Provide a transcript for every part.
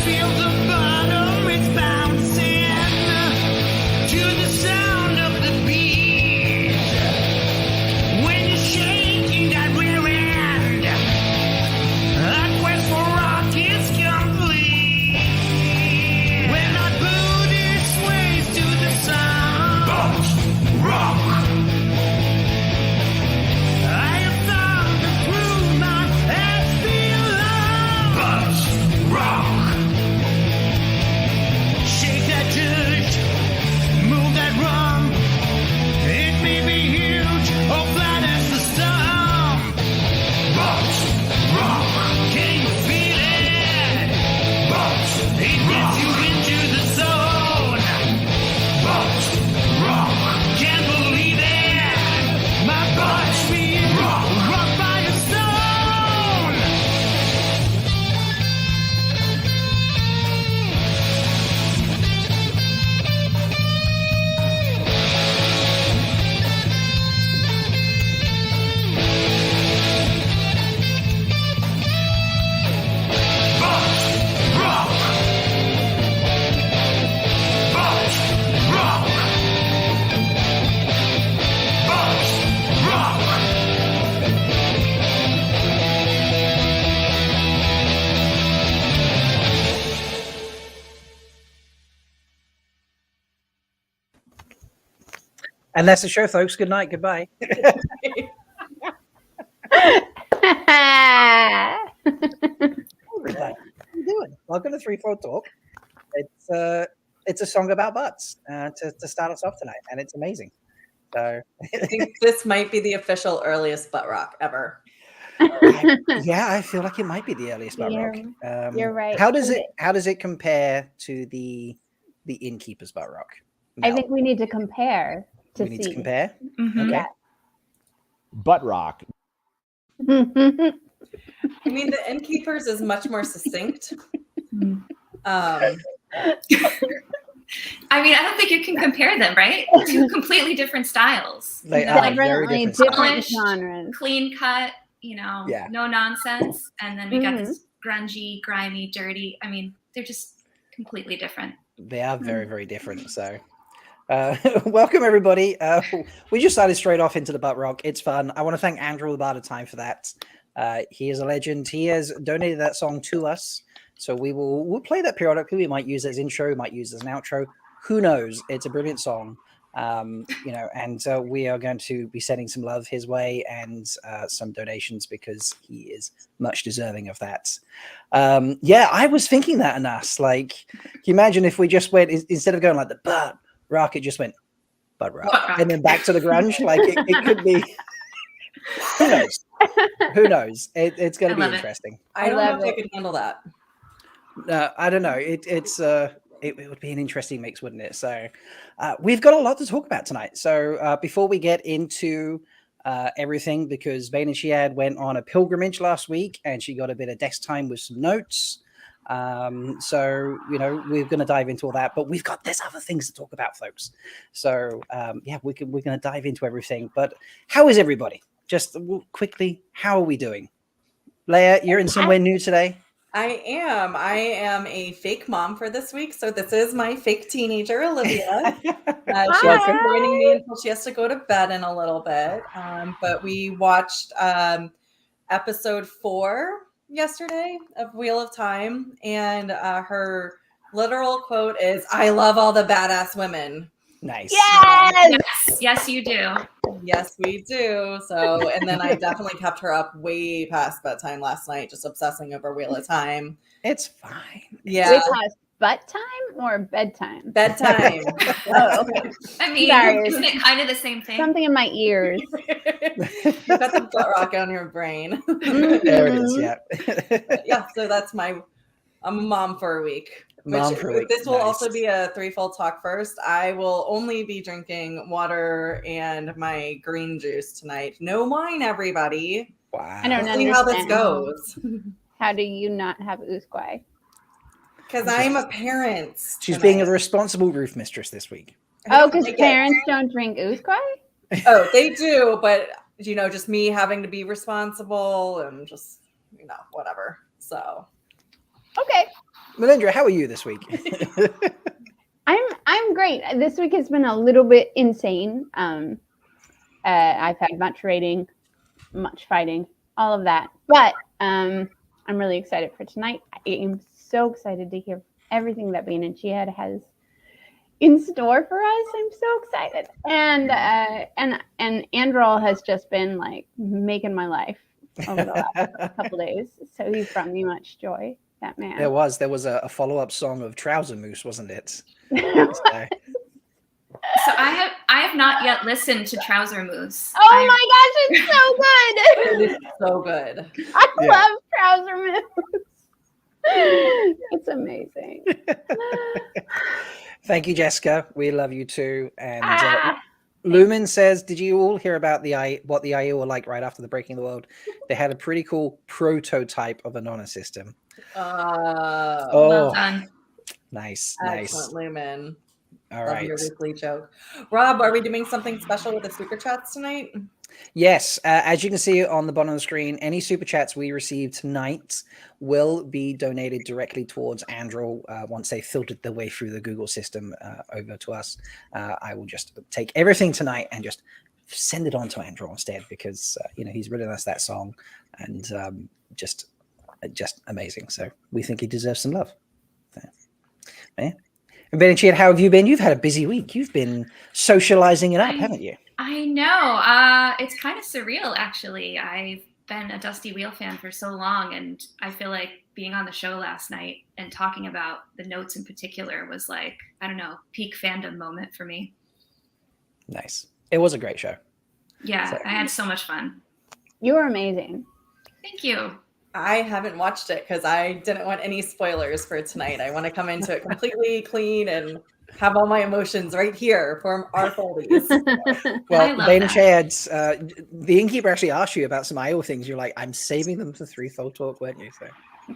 feel the bottom, it's bouncing to the sound of the beat. When you're shaking that rear end, a quest for rock is complete. When our booty sways to the sound, bounce, rock. I have found the groove my hands feel love. Bounce, rock. Shake that dirt, move that rump. It may be huge or flat as the stump. Bounce, rock. Can you feel it? Bounce, it gets you into the zone. Bounce, rock. Can't believe it. My body's being rocked by a stone. Bounce, rock. Bounce, rock. Bounce, rock. And that's the show, folks. Good night. Goodbye. Everybody, how you doing? Welcome to 3-4 Talk. It's a song about butts to start us off tonight, and it's amazing. So I think this might be the official earliest butt rock ever. I feel like it might be the earliest butt rock. You're right. How does it compare to the Innkeeper's butt rock? I Mel? think we need to compare to we need see. to compare. Mm-hmm. Okay. Yeah. Butt rock. I mean, the Innkeepers is much more succinct. I mean, I don't think you can compare them, right? Two completely different styles. They You know, are like very Definitely different different styles. genres. clean cut, you know, Yeah. no nonsense. And then we got Mhm. this grungy, grimy, dirty. I mean, they're just completely different. They are very, very different. So, welcome everybody. We just started straight off into the butt rock. It's fun. I want to thank Androl about the time for that. He is a legend. He has donated that song to us, so we'll play that periodically. We might use it as intro, we might use it as an outro. Who knows? It's a brilliant song. And we are going to be sending some love his way and some donations because he is much deserving of that. I was thinking that in us. Like, can you imagine if we just went, instead of going like the butt rock, it just went butt rock. Butt rock. And then back to the grunge? Like, it could be. Who knows? Who knows? It's going to I be love it. interesting. I don't love know if I it. could handle that. I don't know. It would be an interesting mix, wouldn't it? So we've got a lot to talk about tonight. So before we get into everything, because Bain&Chiad went on a pilgrimage last week and she got a bit of desk time with some notes. So we're going to dive into all that, but there's other things to talk about, folks. So we're going to dive into everything. But how is everybody? Just quickly, how are we doing? Leigh-A, you're in somewhere new today. I am a fake mom for this week. So this is my fake teenager, Olivia. She's joining me until she has to go to bed in a little bit. But we watched episode 4 yesterday of Wheel of Time. And her literal quote is, "I love all the badass women." Nice. Yes! Yes, you do. Yes, we do. So, and then I definitely kept her up way past bedtime last night, just obsessing over Wheel of Time. It's fine. Yeah. Wait, past butt time or bedtime? Bedtime. Oh, okay. I mean, Sorry. isn't it kind of the same thing? Something in my ears. You've got the butt rock on your brain. There it is. Yeah. Yeah, so that's I'm a mom for a week. Mom for a week. This will Nice. also be a threefold talk first. I will only be drinking water and my green juice tonight. No wine, everybody. Wow. I don't We'll see how this understand. goes. How do you not have usquai? Because I'm a parent. She's tonight. being a responsible roof mistress this week. I Oh, don't because like it. parents don't drink usquai? Oh, they do, but just me having to be responsible and just whatever. So Okay. Melindhra, how are you this week? I'm great. This week has been a little bit insane. I've had much raiding, much fighting, all of that. But I'm really excited for tonight. I am so excited to hear everything that Bain&Chiad has in store for us. I'm so excited. And Androl has just been like making my life over the last couple days. So he's brought me much joy. That man. There was a follow-up song of Trouser Moose, wasn't it? So I have not yet listened to Trouser Moose. Oh my gosh, it's so good. It is so good. I love Trouser Moose. It's amazing. Thank you, Jessica. We love you too. And Lumen says, did you all hear about what the Aiel were like right after the Breaking the World? They had a pretty cool prototype of an honor system. Well done. Nice. Excellent, Lumen. All Love right. your weekly joke. Rob, are we doing something special with the super chats tonight? Yes, as you can see on the bottom of the screen, any super chats we receive tonight will be donated directly towards Androl once they filtered their way through the Google system over to us. I will just take everything tonight and just send it on to Androl instead because he's written us that song and just amazing. So we think he deserves some love. So, yeah. And Bain&Chiad, how have you been? You've had a busy week. You've been socializing it up, haven't you? I know. It's kind of surreal, actually. I've been a Dusty Wheel fan for so long, and I feel like being on the show last night and talking about the notes in particular was like, I don't know, peak fandom moment for me. Nice. It was a great show. Yeah, So- I had so much fun. You were amazing. Thank you. I haven't watched it because I didn't want any spoilers for tonight. I want to come into it completely clean and have all my emotions right here for our foldies. I Well, love Bain&Chiad's, the innkeeper actually asked you about some Aiel things. You're like, I'm saving them for 3-fold talk, weren't you? So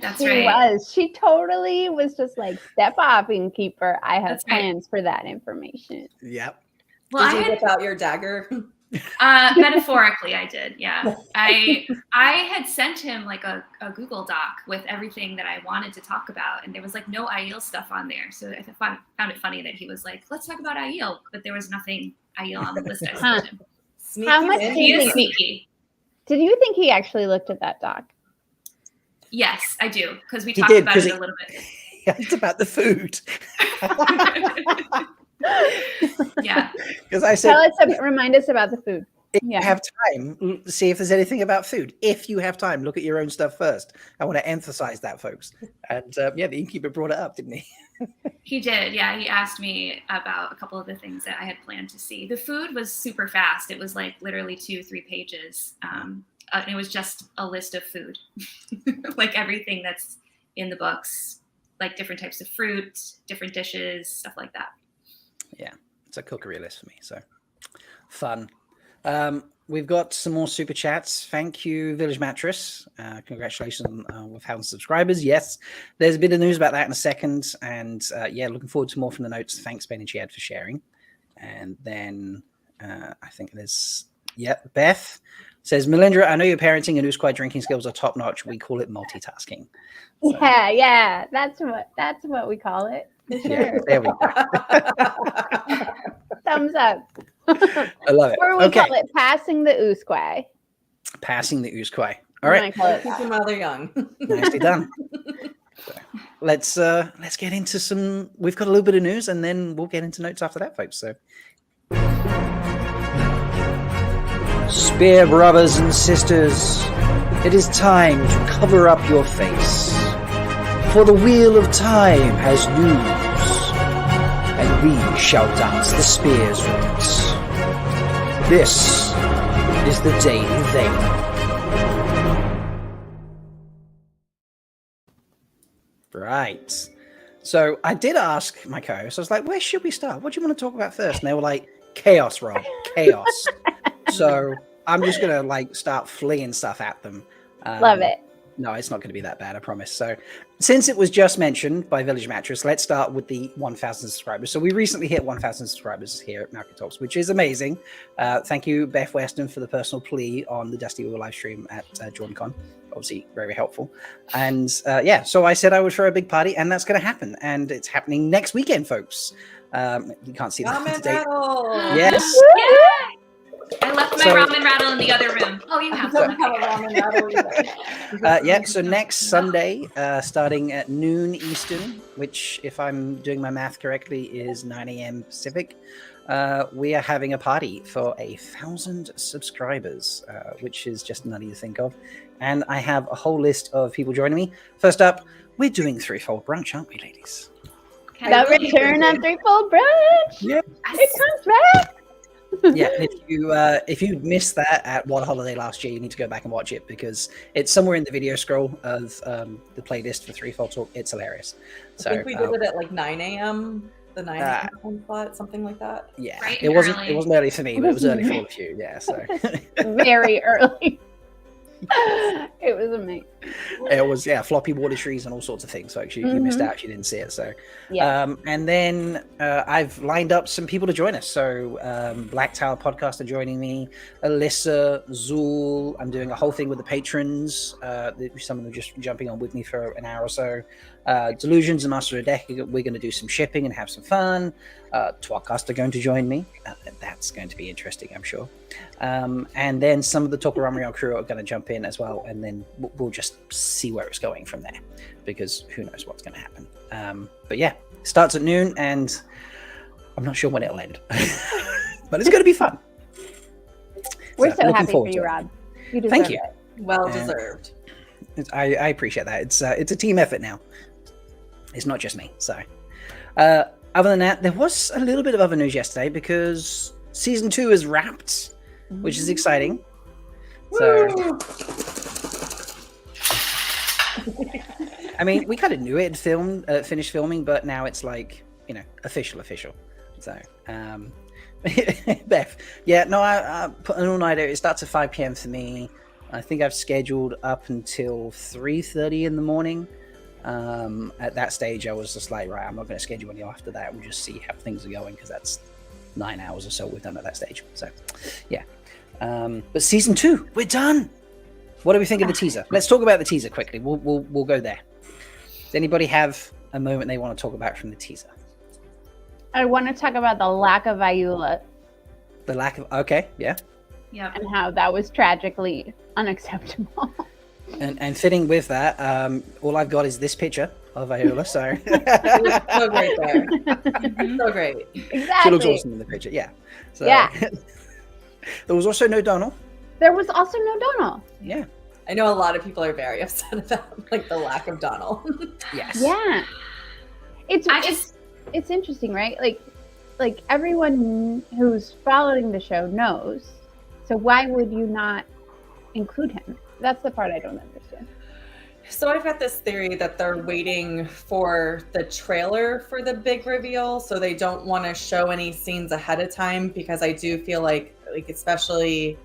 That's She right. was. She totally was just like, step off, innkeeper. I have That's right. plans for that information. yep. Well, Did you I had whip out your dagger? metaphorically, I did. Yeah, I had sent him like a Google Doc with everything that I wanted to talk about, and there was like no Aiel stuff on there. So I found it funny that he was like, "Let's talk about Aiel," but there was nothing Aiel on the list I sent him. Sneaky How much in. do He you is think- sneaky. Did you think he actually looked at that doc? Yes, I do, because we He talked did, about 'cause it he- a little bit. It's about the food. Yeah, Because I said, Remind us about the food. if Yeah. you have time, see if there's anything about food. If you have time, look at your own stuff first. I want to emphasize that, folks. And the innkeeper brought it up, didn't he? he did. Yeah, he asked me about a couple of the things that I had planned to see. The food was super fast. It was like literally 2-3 pages. And it was just a list of food, like everything that's in the books, like different types of fruit, different dishes, stuff like that. Yeah, it's a cookery list for me. So fun. We've got some more super chats. Thank you, Village Mattress. Congratulations on with 1,000 subscribers. Yes, there's a bit of news about that in a second. And looking forward to more from the notes. Thanks, Bain&Chiad, for sharing. And then I think there's, Beth says, Melindhra, I know your parenting and Usquai drinking skills are top notch. We call it multitasking. So, Yeah, that's what we call it. For yeah, sure. there we go. Thumbs up. I love it. Or we Okay, call it passing the Usquai. passing the Usquai. All right, Call it Keep that. your mother young. nicely done. So, let's get into some. We've got a little bit of news, and then we'll get into notes after that, folks. So, Spear brothers and sisters, it is time to cover up your face, for the wheel of time has news, and we shall dance the spear's roots. This is the Daily Vein. Right. So I did ask my co-host, I was like, where should we start? What do you want to talk about first? And they were like, chaos, Rob, chaos. So I'm just going to start flinging stuff at them. Love it. No, it's not going to be that bad, I promise. So, since it was just mentioned by Village Mattress, let's start with the 1,000 subscribers. So, we recently hit 1,000 subscribers here at Malkier Talks, which is amazing. Thank you, Beth Weston, for the personal plea on the Dusty Wheel live stream at JordanCon. Obviously, very helpful. And so I said I would throw a big party, and that's going to happen. And it's happening next weekend, folks. You can't see that today. Yes. Yeah. I left my ramen rattle in the other room. Oh, you have some. So next Sunday, starting at noon Eastern, which, if I'm doing my math correctly, is 9 a.m. Pacific, we are having a party for 1,000 subscribers, which is just nutty to think of. And I have a whole list of people joining me. First up, we're doing Threefold Brunch, aren't we, ladies? The return of Threefold Brunch. Yeah, it comes back. Yeah, if you missed that at One Holiday last year, you need to go back and watch it because it's somewhere in the video scroll of the playlist for Threefold Talk. It's hilarious. So I think we did it at like 9 a.m. The 9 a.m. slot, something like that. Yeah, right, it wasn't early for me, but it was early for all of you. Yeah, so very early. It was amazing. It was floppy water trees and all sorts of things. Folks, you missed out. You didn't see it. So and then I've lined up some people to join us. So Black Tower Podcast are joining me. Alyssa, Zool. I'm doing a whole thing with the patrons. Some of them just jumping on with me for an hour or so. Delusions and Master of Deck. We're going to do some shipping and have some fun. Twatcast are going to join me. That's going to be interesting, I'm sure. And then some of the Tokorami crew are going to jump in as well, and then we'll just see where it's going from there, because who knows what's going to happen. But yeah, starts at noon, and I'm not sure when it'll end, but it's going to be fun. We're so happy for you, Rob. You deserve Thank you. it. Well deserved. I appreciate that. It's a team effort now. It's not just me. So, other than that, there was a little bit of other news yesterday because season 2 is wrapped, which is exciting. So, I mean, we kind of knew it had finished filming, but now it's like, official. So, Beth, I put an all-nighter. It starts at 5 p.m. for me. I think I've scheduled up until 3:30 in the morning. At that stage, I was just like, right, I'm not going to schedule any after that. We'll just see how things are going, because that's 9 hours or so we've done at that stage. So, yeah. But season 2, we're done. What do we think of the teaser? Let's talk about the teaser quickly. We'll go there. Does anybody have a moment they want to talk about from the teaser? I want to talk about the lack of Aiel. The lack of yeah. And how that was tragically unacceptable. And fitting with that, all I've got is this picture of Aiel. So so great there. So great. Exactly. She looks awesome in the picture. Yeah. So, yeah. There was also no Donald. There was also no Donald. Yeah. I know a lot of people are very upset about the lack of Donald. Yes. Yeah. It's interesting, right? Like everyone who's following the show knows. So why would you not include him? That's the part I don't understand. So I've got this theory that they're waiting for the trailer for the big reveal, so they don't want to show any scenes ahead of time, because I do feel like especially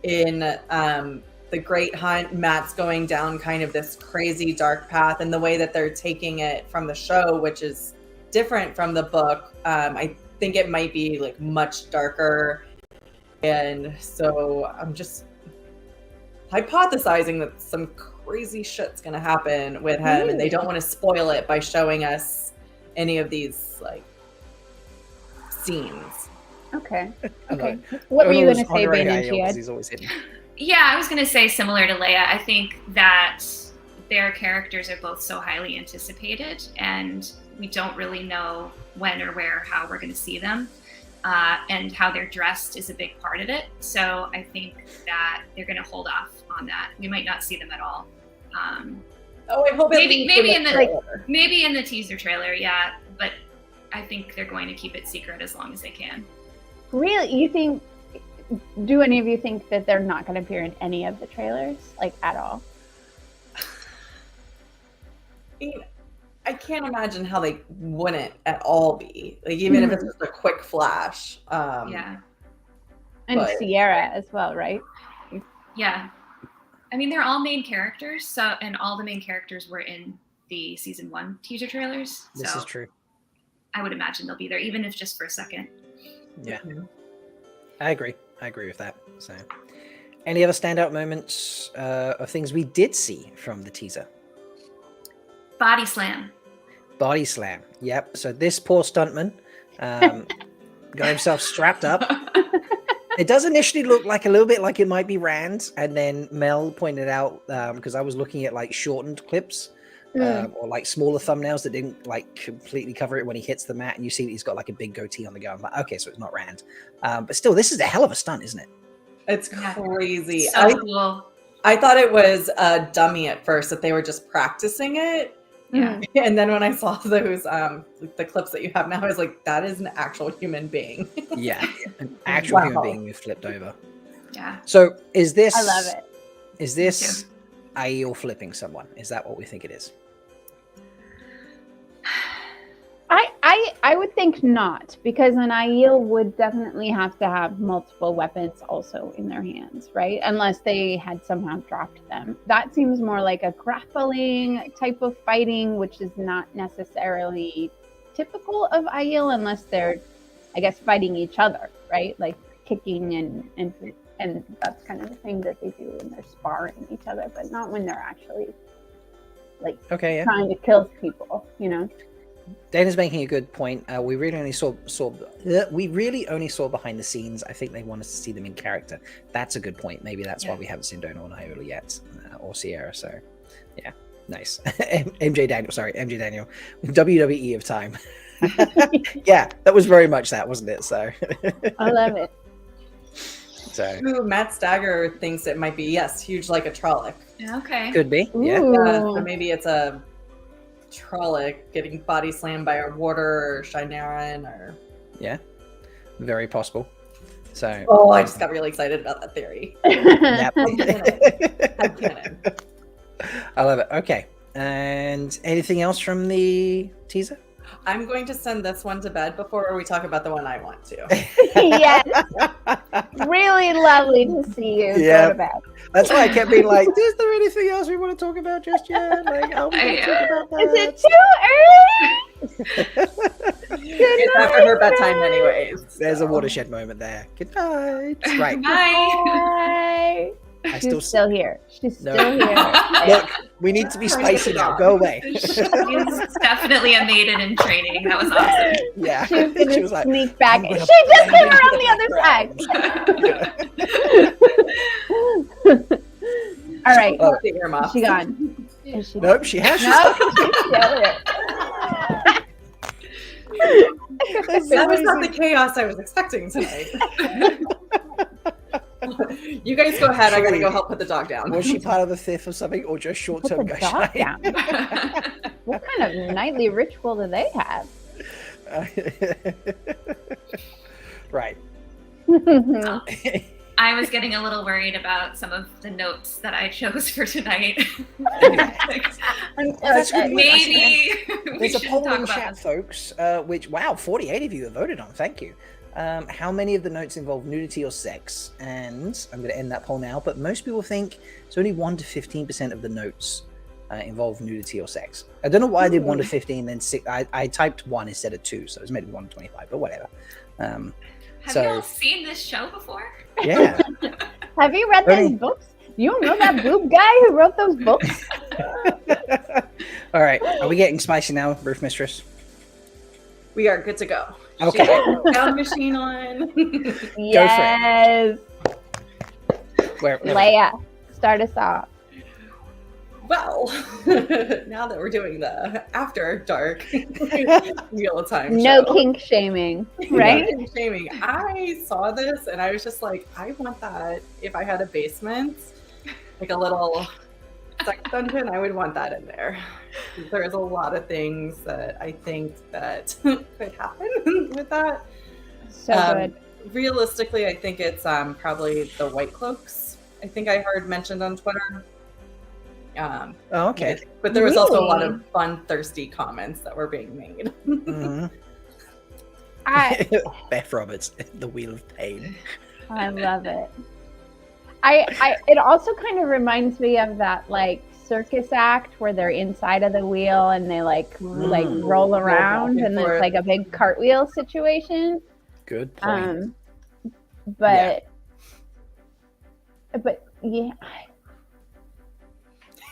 in the Great Hunt, Matt's going down kind of this crazy dark path, and the way that they're taking it from the show, which is different from the book, I think it might be much darker. And so I'm just hypothesizing that some crazy shit's gonna happen with him, and they don't want to spoil it by showing us any of these scenes. Okay. What were you gonna say, Bain&Chiad? He's always hidden. Yeah, I was gonna say similar to Leigh-A. I think that their characters are both so highly anticipated, and we don't really know when or where, how we're gonna see them. And how they're dressed is a big part of it. So I think that they're going to hold off on that. We might not see them at all. I hope maybe in the teaser trailer, yeah. But I think they're going to keep it secret as long as they can. Really? You think? Do any of you think that they're not going to appear in any of the trailers, at all? I can't imagine how they wouldn't at all be. Even if it's just a quick flash. Yeah. And Sierra as well, right? Yeah. I mean, they're all main characters, and all the main characters were in the season 1 teaser trailers. This is true. I would imagine they'll be there, even if just for a second. Yeah, I agree with that. So, any other standout moments of things we did see from the teaser? Body slam. Body slam. Yep. So this poor stuntman got himself strapped up. It does initially look like a little bit like it might be Rand, and then Mel pointed out because I was looking at like shortened clips or like smaller thumbnails that didn't like completely cover it when he hits the mat, and you see that he's got like a big goatee on the go. I'm like, okay, so it's not Rand, but still, this is a hell of a stunt, isn't it? It's crazy. So cool. I thought it was a dummy at first, that they were just practicing it. Yeah. And then when I saw those the clips that you have now, I was like, that is an actual human being. Yeah, an actual human being who flipped over. Yeah. So is this? I love it. Is this Aiel flipping someone? Is that what we think it is? I would think not, because an Aiel would definitely have to have multiple weapons also in their hands, right? Unless they had somehow dropped them. That seems more like a grappling type of fighting, which is not necessarily typical of Aiel, unless they're, I guess, fighting each other, right? Like kicking and that's kind of the thing that they do when they're sparring each other, but not when they're actually like trying to kill people, you know? Dana's making a good point. We really only saw behind the scenes. I think they want us to see them in character. That's a good point. Maybe that's why we haven't seen Dona or Aiel yet, or Sierra. So, yeah, nice. MJ Daniel, WWE of time. Yeah, that was very much that, wasn't it? So, I love it. So, Ooh, Matt Stagger thinks it might be huge like a Trolloc. Okay. Could be. Yeah. So maybe it's a Trolloc getting body slammed by a warder or Shinaren or Very possible. So I just got really excited about that theory. Yep. I'm canon. I love it. Okay. And anything else from the teaser? I'm going to send this one to bed before we talk about the one I want to. Yes. Really lovely to see you go to bed. That's why I kept being like, is there anything else we want to talk about just yet? Like, are we going to talk about that? Is it too early? It's after her bedtime anyways. There's a watershed moment there. Good night. Right. Bye. She's still here. She's still here. Look, we need to be spicy now. Go away. She's definitely a maiden in training. That was awesome. Yeah. She was like, sneak back. She just came around the other side. All right. Is she gone? Is she nope, she has. No, she's still here. That was not the chaos I was expecting tonight. You guys go ahead. I gotta go help put the dog down. Was she part of the fifth or something, or just short-term Put the dog down. What kind of nightly ritual do they have? Right. I was getting a little worried about some of the notes that I chose for tonight. Maybe there's a poll in chat, folks. Which 48 of you have voted on. Thank you. How many of the notes involve nudity or sex? And I'm going to end that poll now. But most people think it's only 1 to 15% of the notes involve nudity or sex. I don't know why I did 1 to 15, then 6. I typed 1 instead of 2, so it was maybe 1 to 25. But whatever. Have you all seen this show before? Yeah. Have you read those books? You don't know that boob guy who wrote those books? All right. Are we getting spicy now, Roof Mistress? We are good to go. Okay. Sound machine on. Yes. Where? Leigh-A, start us off. Well, now that we're doing the after dark real time no kink shaming, right? No kink shaming. I saw this and I was just like, I want that. If I had a basement, like a little sex dungeon, I would want that in there. There's a lot of things that I think that could happen with that. So good. Realistically, I think it's probably the White Cloaks. I think I heard mentioned on Twitter. Okay. But there was also a lot of fun, thirsty comments that were being made. Mm-hmm. Beth Roberts, The Wheel of Pain. I love it. It also kind of reminds me of that like circus act where they're inside of the wheel and they like roll around and it's like a big cartwheel situation. Good point. But yeah,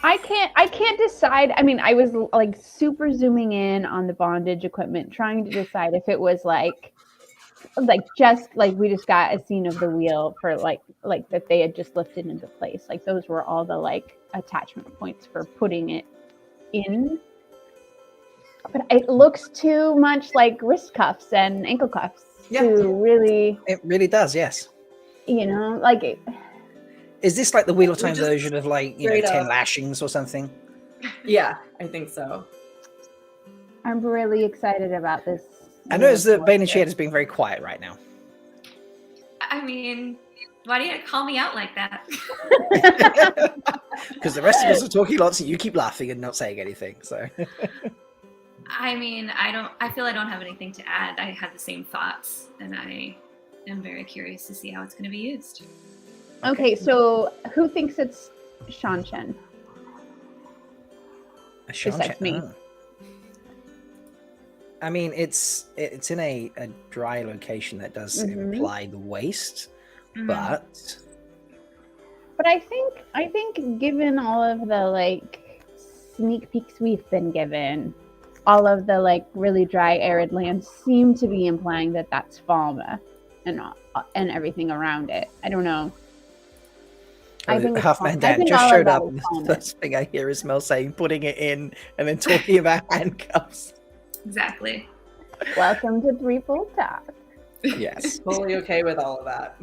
I can't decide. I mean, I was like super zooming in on the bondage equipment, trying to decide if it was like just like we just got a scene of the wheel for like that they had just lifted into place. Like those were all the like attachment points for putting it in. But it looks too much like wrist cuffs and ankle cuffs to really. It really does, yes. You know, like it. Is this like the Wheel of Time version of like, 10 up. lashings or something? Yeah, I think so. I'm really excited about this. I noticed that Bain&Chiad is being very quiet right now. I mean, why do you call me out like that? Because the rest of us are talking lots and you keep laughing and not saying anything. So I mean, I feel I don't have anything to add. I had the same thoughts and I am very curious to see how it's going to be used. Okay, so who thinks it's Shanshan? Besides me. Oh. I mean, it's in a dry location that does imply the waste, but I think given all of the like sneak peeks we've been given, all of the like really dry arid lands seem to be implying that that's Falma and everything around it. I don't know. I think Halfman Dan just showed up, and the first thing I hear is Mel saying putting it in and then talking about handcuffs. Exactly. Welcome to Three Full Talk. Yes. Totally okay with all of that.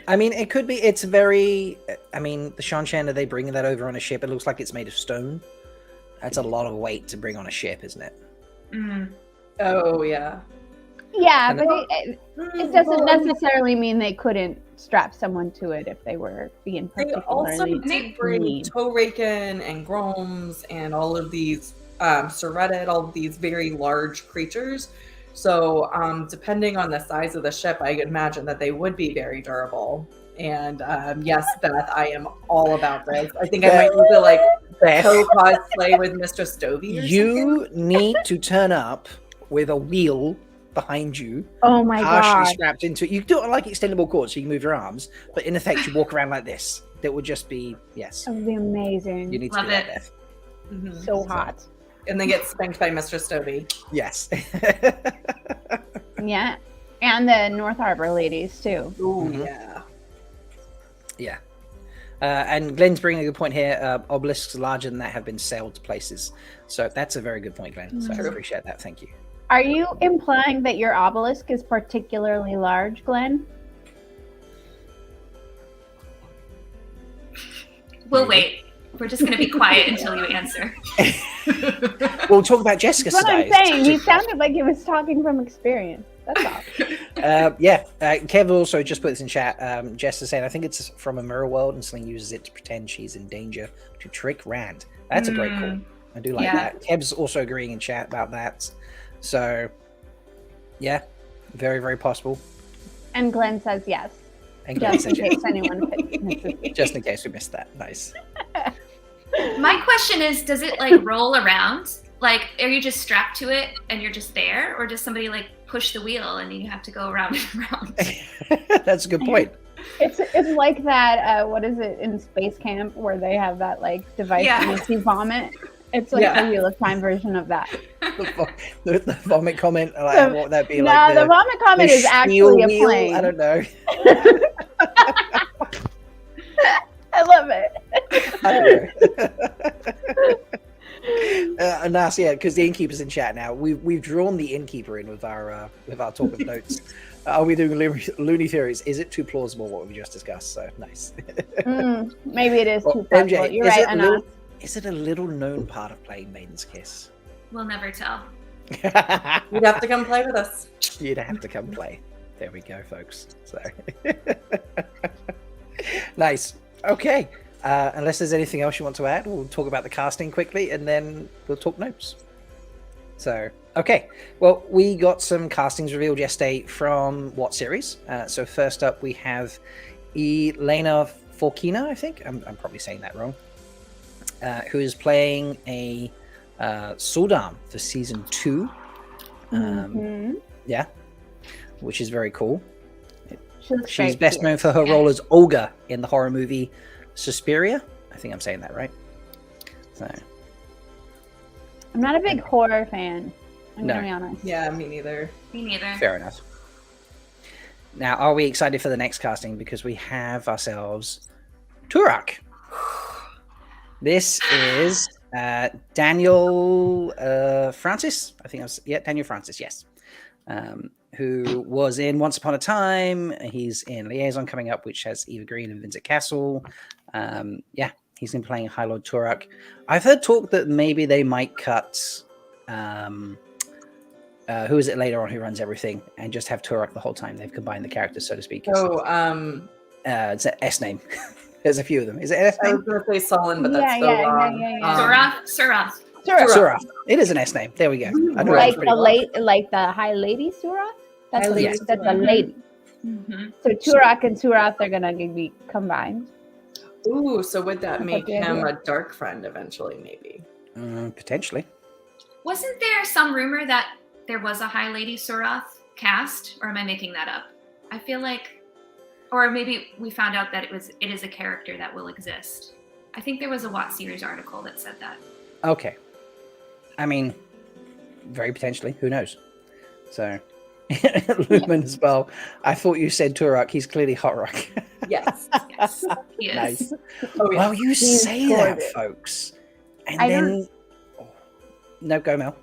I mean, it could be, it's very, I mean, the Shanshan, are they bringing that over on a ship? It looks like it's made of stone. That's a lot of weight to bring on a ship, isn't it? Mm. Oh, yeah. Yeah, but it doesn't necessarily mean they couldn't strap someone to it if they were being They also particularly did bring mean. toe raking and groms and all of these serrated, all of these very large creatures. So depending on the size of the ship, I imagine that they would be very durable. And yes, Beth, I am all about this. I think I might need to like co-cosplay with Mr. Stovey or You something. need to turn up with a wheel behind you. Oh my partially god. strapped into it. You do it like extendable cords so you can move your arms, but in effect you walk around like this. That would just be, yes. That would be amazing. You need to Love do that, it. Beth. Mhm. So hot. And then get spanked by Mr. Stovey. Yes. Yeah. And the North Harbor ladies too. Ooh, Mhm. yeah. Yeah. And Glenn's bringing a good point here. Obelisks larger than that have been sailed to places. So that's a very good point, Glenn. So I True. appreciate that. Thank you. Are you implying that your obelisk is particularly large, Glenn? We'll wait. We're just going to be quiet until you answer. We'll talk about Jessica That's what today. I'm saying. He sounded like he was talking from experience. That's all. Kev also just put this in chat. Jess is saying, I think it's from a mirror world and Sling uses it to pretend she's in danger to trick Rand. That's a great call. I do like that. Kev's also agreeing in chat about that. So, yeah, very, very possible. And Glenn says yes. And Glenn Just in says yes. case anyone misses. Just in case we missed that. Nice. My question is, does it like roll around? Like, are you just strapped to it and you're just there? Or does somebody like push the wheel and you have to go around and around? That's a good point. It's like that, what is it, in Space Camp where they have that like device that makes you vomit? It's like the Wheel of Time version of that. The vomit comment, like, what would that be like? No, the vomit comment is actually a plane. I don't know. I love it. Nice, yeah, because the innkeeper's in chat now. We've drawn the innkeeper in with our talk of notes. Are we doing loony theories? Is it too plausible what we just discussed? So nice. Maybe it is Well, too plausible. MJ, You're right, Anna. is it a little known part of playing Maiden's Kiss? We'll never tell. You'd have to come play with us. You'd have to come play. There we go, folks. So nice. Okay. Unless there's anything else you want to add, we'll talk about the casting quickly and then we'll talk notes. So, okay. Well, we got some castings revealed yesterday from what series? So first up, we have Elena Forkina, I think. I'm probably saying that wrong. Who is playing a Suldam for season 2. Yeah, which is very cool. She's best known for her role as Olga in the horror movie Suspiria. I think I'm saying that right. So, I'm not a big horror fan. I'm gonna be honest. Yeah, me neither. Me neither. Fair enough. Now, are we excited for the next casting? Because we have ourselves Turok. This is Daniel Francis. I think Daniel Francis, yes. Who was in Once Upon a Time. He's in Liaison coming up, which has Eva Green and Vincent Castle. He's been playing High Lord Turok. I've heard talk that maybe they might cut who is it later on who runs everything and just have Turok the whole time. They've combined the characters, so to speak. It's an S name. There's a few of them. Is it an S name? I was going to say Sullen, but that's so wrong. Surath. It is an S name. There we go. I know Like the High Lady Surath? That's a lady. Mm-hmm. So Turok and Surath are gonna be combined. Ooh, so would that make him a dark friend eventually, maybe? Potentially. Wasn't there some rumor that there was a High Lady Surath cast, or am I making that up? I feel like, or maybe we found out that it is a character that will exist. I think there was a Watt series article that said that. Okay. I mean, very potentially. Who knows? So, Lumen as well. I thought you said Turok. He's clearly Hot Rock. Yes. Yes, he is. Nice. Oh, yeah. Well, you say that, folks. And no, go Mel.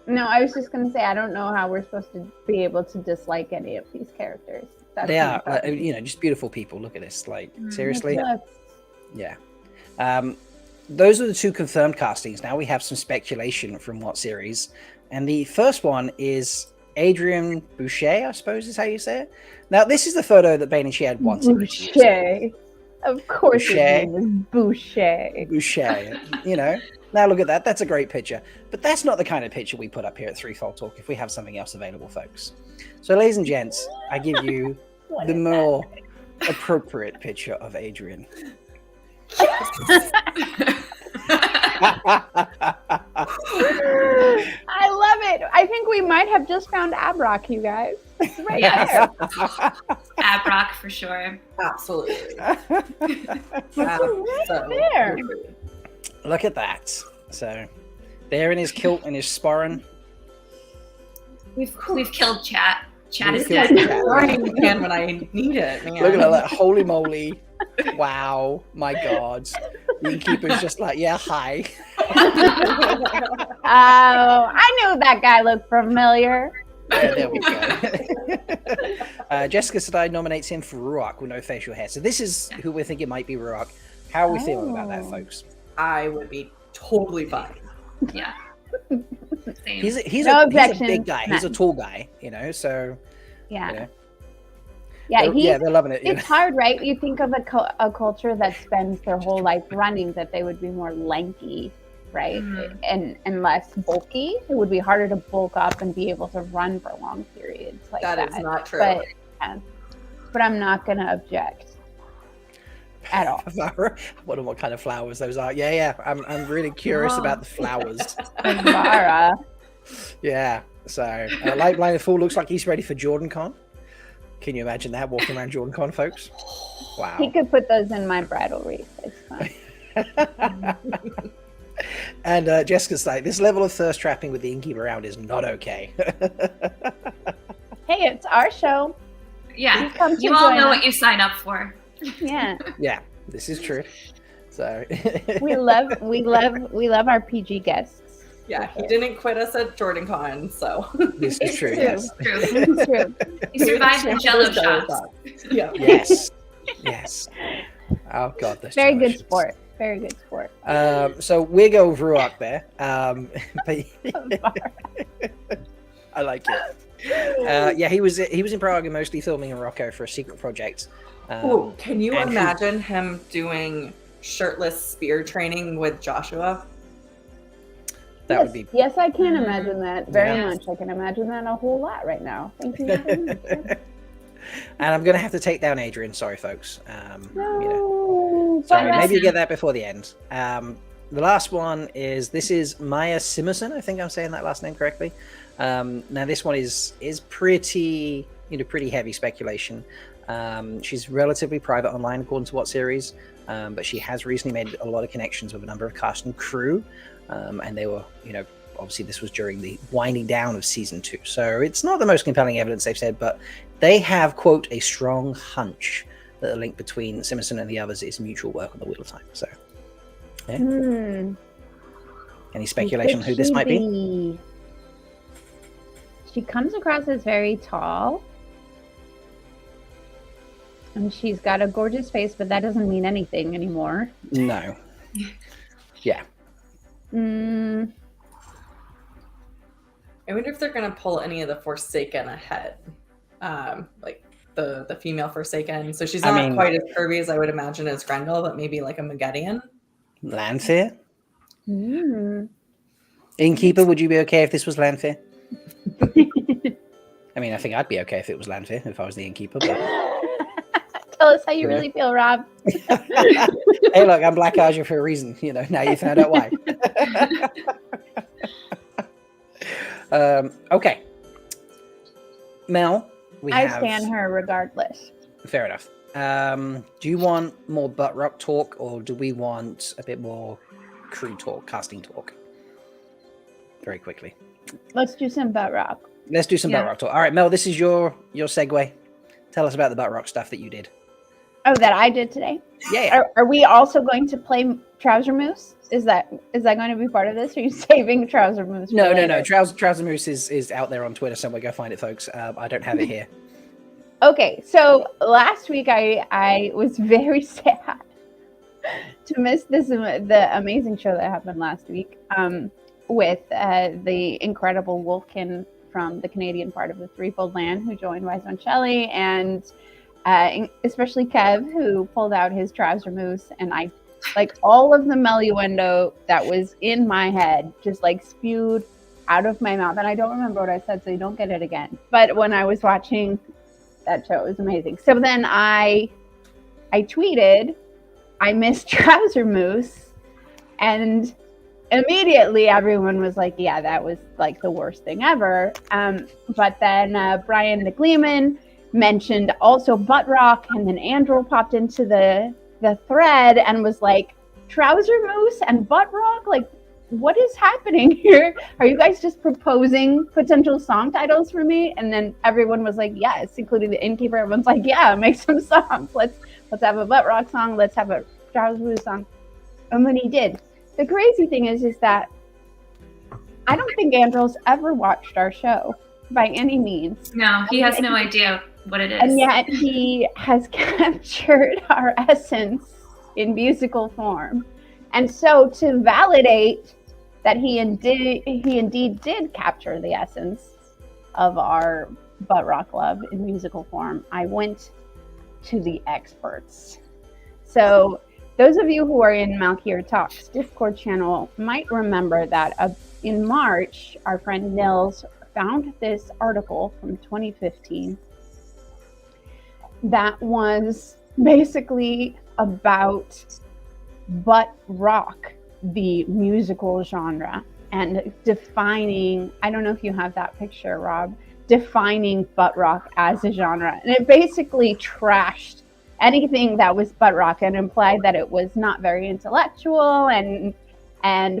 No, I was just gonna say I don't know how we're supposed to be able to dislike any of these characters. They are, just beautiful people. Look at this. Like, seriously. Yeah. Those are the 2 confirmed castings. Now we have some speculation from what series. And the first one is Adrian Boucher, I suppose is how you say it. Now, this is the photo that Bain&Chiad wants. Boucher. Of course his Boucher. name is Boucher. Boucher. Now look at that. That's a great picture. But that's not the kind of picture we put up here at Threefold Talk if we have something else available, folks. So, ladies and gents, I give you the more appropriate picture of Adrian. I love it. I think we might have just found Abrock, you guys. It's right there. Abrock for sure. Absolutely. There. Look at that. So, there in his kilt and his sporran. We've killed Chat. Chat is We've dead. killed Chat. Frying pan when I need it, man. Look at that. Holy moly. Wow. My God. The innkeeper's just like, yeah, hi. Oh, I knew that guy looked familiar. Yeah, there we go. Jessica Sadai nominates him for Ruach with no facial hair. So this is who we're thinking might be Ruach. How are we feeling about that, folks? I would be totally fine. Yeah. Same. He's a big guy. He's a tall guy, so... Yeah. They're loving it. It's hard, right? You think of a culture that spends their whole life running, that they would be more lanky, right? Mm-hmm. And less bulky. It would be harder to bulk up and be able to run for long periods like that. That is not true. But I'm not going to object at all. I wonder what kind of flowers those are. Yeah. I'm really curious about the flowers. Vara. Yeah. So, Light Blind Fool looks like he's ready for Jordan Con. Can you imagine that, walking around Jordan Con, folks? Wow. He could put those in my bridal wreath. It's fine. And Jessica's like, this level of thirst trapping with the innkeeper around is not okay. Hey, it's our show. Yeah, you all know what you sign up for. Yeah. Yeah, this is true. So we love our PG guests. Yeah, he didn't quit us at Jordan Con, so this is true. Yes. True. It's true. You survived the Jello shots. Yeah. Yes. Oh God, that's Very good sport. Very good sport. So we go with Ruach there. But I like it. He was in Prague and mostly filming in Morocco for a secret project. Can you imagine him doing shirtless spear training with Joshua? That would be. Yes, I can imagine that very much. I can imagine that a whole lot right now. Thank you very much. And I'm going to have to take down Adrian. Sorry, folks. No, Sorry, but maybe you get that before the end. The last one this is Maya Simerson. I think I'm saying that last name correctly. Now this one is pretty heavy speculation. She's relatively private online according to what series, but she has recently made a lot of connections with a number of cast and crew, and they were, obviously this was during the winding down of season 2, so it's not the most compelling evidence they've said, but they have, quote, a strong hunch that the link between Simerson and the others is mutual work on the Wheel of Time. So, yeah. Any speculation on who this might be? She comes across as very tall. And she's got a gorgeous face, but that doesn't mean anything anymore. No. Yeah. I wonder if they're going to pull any of the Forsaken ahead. Like the female Forsaken. So she's not quite as curvy as I would imagine as Grendel, but maybe like a Megadian. Lanfear? Innkeeper, would you be okay if this was Lanfear? I mean, I think I'd be okay if it was Lanfear, if I was the innkeeper. But... Tell us how you really feel, Rob. Hey, look, I'm Black Aja for a reason. Now you found out why. Okay. Mel, I stand her regardless. Fair enough. Do you want more butt rock talk, or do we want a bit more crew talk, casting talk? Very quickly. Let's do some butt rock. Let's do some butt rock talk. All right, Mel, this is your segue. Tell us about the butt rock stuff that you did. Oh, that I did today? Yeah. Are we also going to play Trouser Moose? Is that going to be part of this? Or are you saving Trouser Moose? No. Trouser Moose is out there on Twitter somewhere. Go find it, folks. I don't have it here. Okay, so last week I was very sad to miss the amazing show that happened last week with the incredible Wolfkin from the Canadian part of the Threefold Land, who joined One Shelly, and especially Kev, who pulled out his Trouser Moose, and I, like, all of the melluendo that was in my head just like spewed out of my mouth, and I don't remember what I said, so you don't get it again. But when I was watching that show, it was amazing. So then I tweeted, I missed Trouser Moose, and immediately everyone was like, yeah, that was like the worst thing ever. But then Brian the Gleeman mentioned also butt rock, and then Androl popped into the thread and was like, Trouser Moose and butt rock? Like, what is happening here? Are you guys just proposing potential song titles for me? And then everyone was like, yes, including the innkeeper. Everyone's like, yeah, make some songs. Let's have a butt rock song. Let's have a Trouser Moose song. And when he did, the crazy thing is that I don't think Androl's ever watched our show by any means. No, he has no idea what it is. And yet he has captured our essence in musical form. And so to validate that he indeed did capture the essence of our butt rock love in musical form, I went to the experts. So those of you who are in Malkier Talk's Discord channel might remember that in March, our friend Nils found this article from 2015 that was basically about butt rock, the musical genre, and defining, I don't know if you have that picture, Rob, defining butt rock as a genre. And it basically trashed anything that was butt rock and implied that it was not very intellectual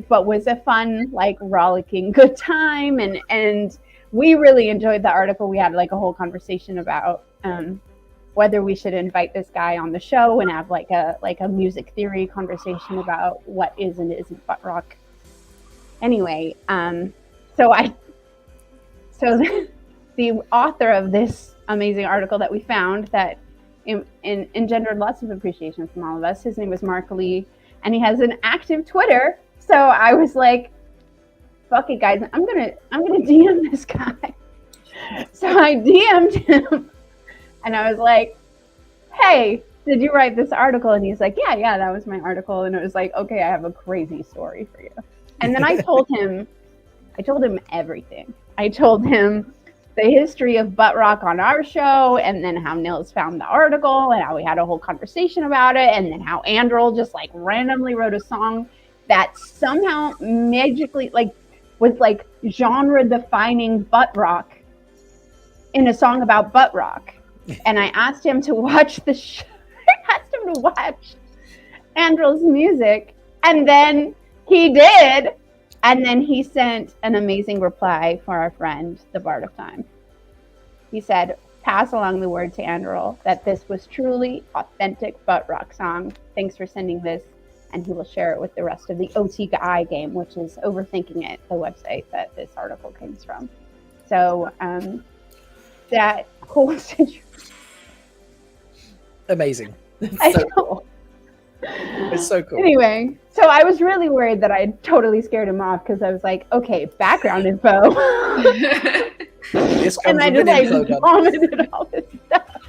but was a fun, like, rollicking good time. And we really enjoyed the article. We had like a whole conversation about whether we should invite this guy on the show and have like a music theory conversation about what is and isn't butt rock. Anyway, so the author of this amazing article that we found that engendered lots of appreciation from all of us, his name was Mark Lee, and he has an active Twitter. So I was like, fuck it, guys, I'm gonna DM this guy. So I DM'd him, and I was like, hey, did you write this article? And he's like, yeah, that was my article. And it was like, okay, I have a crazy story for you. And then I told him everything. I told him the history of butt rock on our show, and then how Nils found the article, and how we had a whole conversation about it, and then how Androl just like randomly wrote a song that somehow magically was genre defining butt rock in a song about butt rock. And I asked him to watch the show. I asked him to watch Androl's music, and then he did. And then he sent an amazing reply for our friend, the Bard of Time. He said, pass along the word to Androl that this was truly authentic butt rock song. Thanks for sending this. And he will share it with the rest of the OTI game, which is Overthinking It, the website that this article comes from. So that whole situation. Amazing. I know. It's so cool. Anyway, so I was really worried that I had totally scared him off because I was like, okay, background info. This And comes I with just info dump. vomited all this stuff.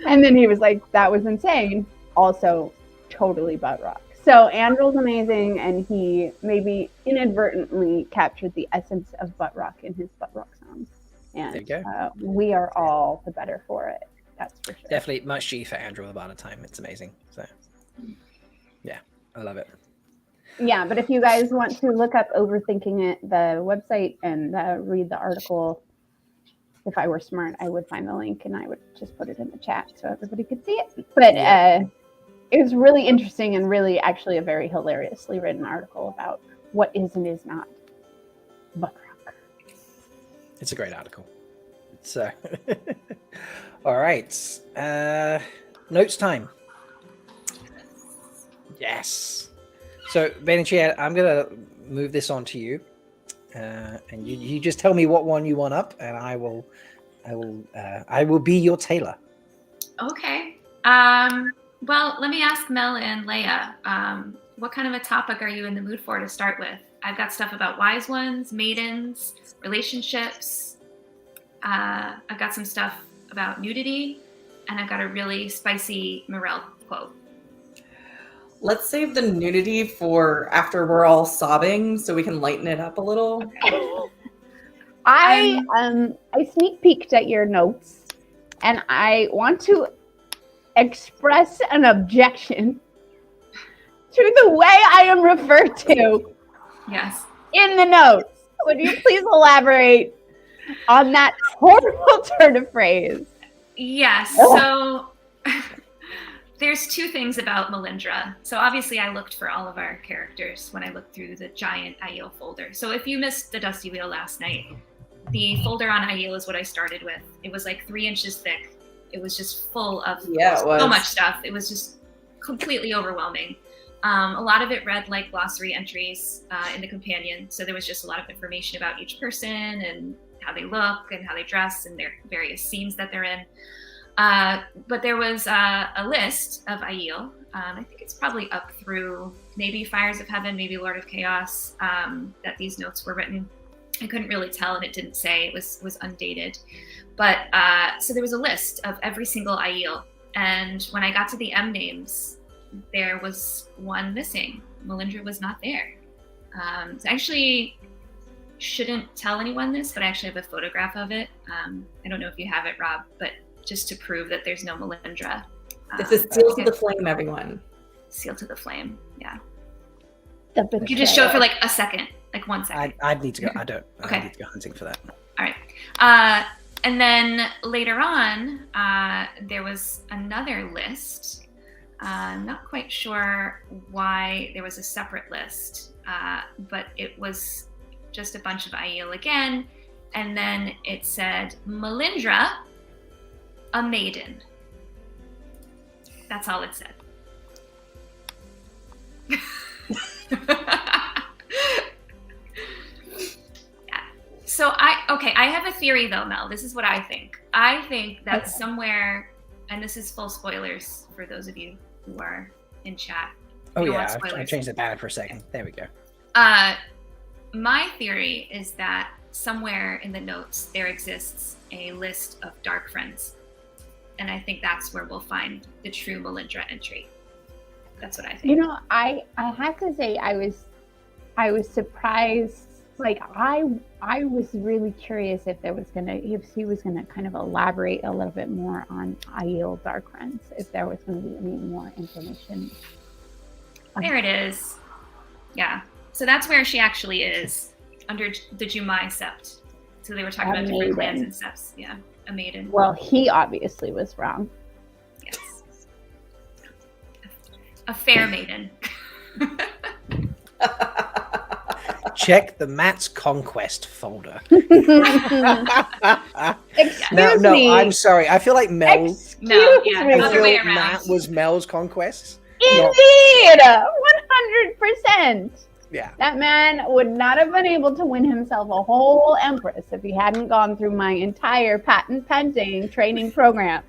And then he was like, that was insane. Also, totally butt rock. So Androl's amazing, and he maybe inadvertently captured the essence of butt rock in his butt rock songs. And There you go. We are all the better for it. That's for sure. Definitely much G for Andrew about a time. It's amazing. So yeah, I love it. Yeah, but if you guys want to look up Overthinking It, the website, and read the article, if I were smart, I would find the link and I would just put it in the chat so everybody could see it. But it was really interesting and really actually a very hilariously written article about what is and is not butt rock. It's a great article. So, all right. Notes time. Yes. So, Bain&Chiad, I'm going to move this on to you. And you just tell me what one you want up, and I will be your tailor. Okay. Well, let me ask Mel and Leigh-A, what kind of a topic are you in the mood for to start with? I've got stuff about wise ones, maidens, relationships. I've got some stuff about nudity, and I've got a really spicy Morel quote. Let's save the nudity for after we're all sobbing so we can lighten it up a little. Okay. I sneak peeked at your notes, and I want to express an objection to the way I am referred to Yes. in the notes. Would you please elaborate on that horrible turn of phrase? Yes. So there's two things about Melindhra. So obviously I looked for all of our characters when I looked through the giant Aiel folder. So if you missed the Dusty Wheel last night, the folder on Aiel is what I started with. It was like 3 inches thick. It was just full of so much stuff. It was just completely overwhelming. A lot of it read like glossary entries in the companion. So there was just a lot of information about each person and how they look and how they dress and their various scenes that they're in. But there was a list of Aiel. I think it's probably up through maybe Fires of Heaven, maybe Lord of Chaos, that these notes were written. I couldn't really tell, and it didn't say. It was undated. But so there was a list of every single Aiel. And when I got to the M names, there was one missing. Melindhra was not there. So I actually shouldn't tell anyone this, but I actually have a photograph of it. I don't know if you have it, Rob, but just to prove that there's no Melindhra. This is Seal to the Flame, everyone. Seal to the Flame, yeah. You You just show it for like a second, like 1 second. I'd need to go. I don't. Okay. I need to go hunting for that. All right. And then later on, there was another list. I'm not quite sure why there was a separate list, but it was just a bunch of Aiel again. And then it said, Melindhra, a maiden. That's all it said. So I have a theory though, Mel. This is what I think. I think that somewhere, and this is full spoilers for those of you who are in chat. Oh You don't yeah, want I spoilers. changed the banner for a second. There we go. My theory is that somewhere in the notes there exists a list of dark friends. And I think that's where we'll find the true Melindhra entry. That's what I think. You know, I have to say I was surprised like I was really curious if he was gonna kind of elaborate a little bit more on Aiel Darkrens, if there was gonna be any more information. There it is. Yeah. So that's where she actually is, under the Jumai sept. So they were talking about different clans and septs. Yeah, a maiden. Well, he obviously was wrong. Yes. A fair maiden. Check the Matt's Conquest folder. Excuse No, me. I'm sorry. I feel like Mel's. No, yeah, me. I other way feel around. Matt was Mel's Conquests. Indeed, 100%. Yeah. That man would not have been able to win himself a whole empress if he hadn't gone through my entire patent pending training program.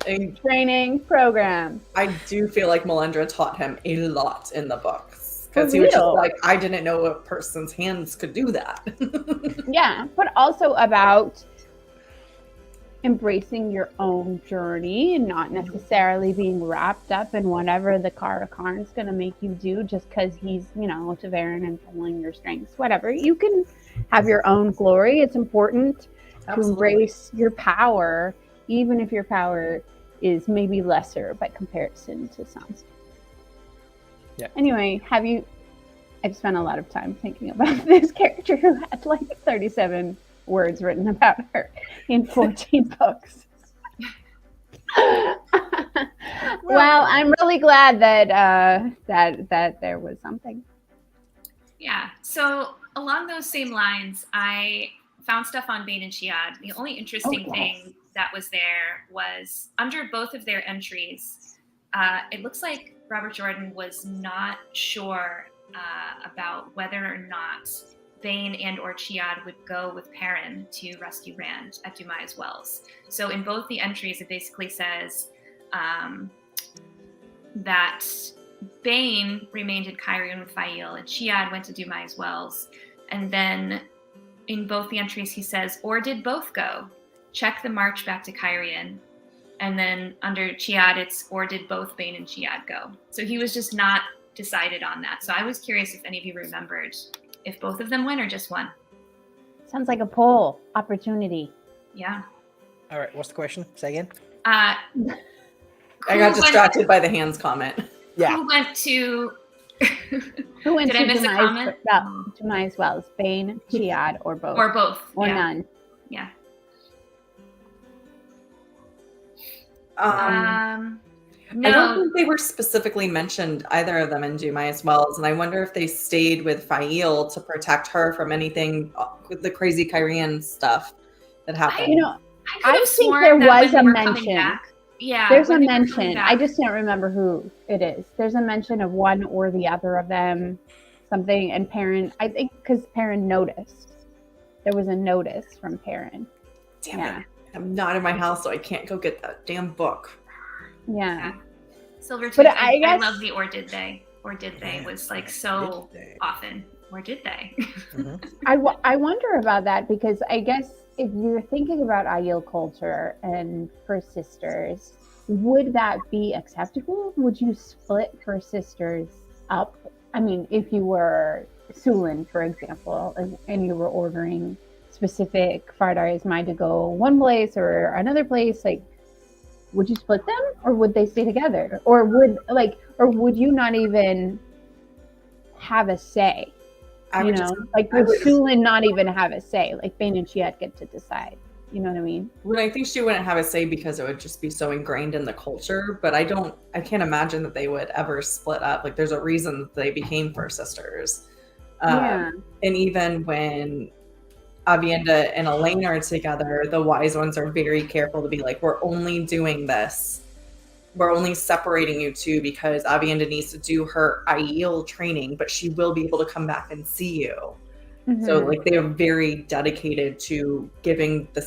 And Training program. I do feel like Melindhra taught him a lot in the books. Because For he was just real. like, I didn't know a person's hands could do that. Yeah, but also about embracing your own journey and not necessarily being wrapped up in whatever the Karakarn's going to make you do just because he's, Taveran and pulling your strengths, whatever. You can have your own glory. It's important to embrace your power, even if your power is maybe lesser by comparison to some. Yeah. Anyway, I've spent a lot of time thinking about this character who had like 37 words written about her in 14 books. Well, I'm really glad that there was something. Yeah. So along those same lines, I found stuff on Bain&Chiad. The only interesting thing that was there was under both of their entries, it looks like Robert Jordan was not sure about whether or not Bain and or Chiad would go with Perrin to rescue Rand at Dumai's Wells. So in both the entries, it basically says that Bain remained in Cairhien with Aiel and Chiad went to Dumai's Wells. And then in both the entries, he says, or did both go? Check the march back to Cairhien. And then under Chiad, it's, or did both Bain and Chiad go? So he was just not decided on that. So I was curious if any of you remembered if both of them went or just one. Sounds like a poll opportunity. Yeah. All right. What's the question? Say again. I got distracted by the hands comment. Yeah. Who went to... Who went Did to I miss a comment? Dumai's Wells? Bain, Chiad, or both? Or both. Or yeah. none. Yeah. No. I don't think they were specifically mentioned, either of them, in Dumai's Wells, and I wonder if they stayed with Aiel to protect her from anything with the crazy Cairhien stuff that happened. I think sworn there that was when a they were coming mention. back- Yeah. There's a when they were coming mention. back- I just can't remember who it is. There's a mention of one or the other of them, something, and Perrin, I think because Perrin noticed. There was a notice from Perrin. Damn it. I'm not in my house, so I can't go get that damn book. Yeah. Silvertooth, But I I guess- love the or did they? Or did they was like so Did they? often. Or did they? Mhm. I wonder about that because I guess if you're thinking about Aiel culture and First Sisters, would that be acceptable? Would you split First Sisters up? I mean, if you were Sulin, for example, and you were ordering specific Far Dareis Mai to go one place or another place, like, would you split them or would they stay together? Or would you not even have a say? Would Sulin not even have a say? Like Bain&Chiad get to decide. You know what I mean? Well, I think she wouldn't have a say because it would just be so ingrained in the culture, but I can't imagine that they would ever split up. Like there's a reason that they became First Sisters. Yeah. And even when Aviendha and Elaine are together, the wise ones are very careful to be like, we're only doing this. We're only separating you two because Aviendha needs to do her Aiel training, but she will be able to come back and see you. Mhm. So like they are very dedicated to giving the